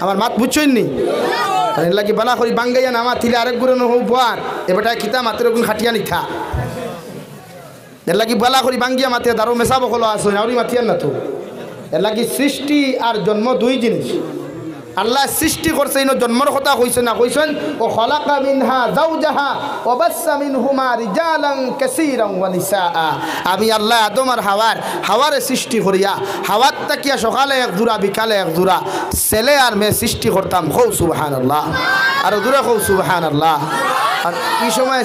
আমার মাত বুঝছেন নি? এর লাগি বালা করি বাঙ্গাইয়া নামা থিলে আরেক গুলো নহু বোয়ার এবারটা কিতা মাতের গুণ খাটিয়া নিথা। এর লাগি বালা করি বাঙ্গিয়া মাতে দারো মেশা বকলো আসো আউরি মাতিয়ান না তো। এর লাগি সৃষ্টি আর জন্ম দুই জিনিস। আল্লাহ সৃষ্টি করছে, ইনো জন্মর কথা কইছেন না, কইছেন ও খালাকা মিনহা যাওজাহা ওয়া বাসসা মিনহুমা রিজালান কাসীরান ওয়া নিসা। আমি আল্লাহ আদম আর হাওয়ারে সৃষ্টি করিয়া হাওয়ার তাকিয়া সকালে এক জোড়া বিকালে এক জোড়া ছেলে আর মেয়ে সৃষ্টি করতাম। হৌ সুবহানাল্লাহ। আর দূরে হৌ সুবহানাল্লাহ। আর এই সময়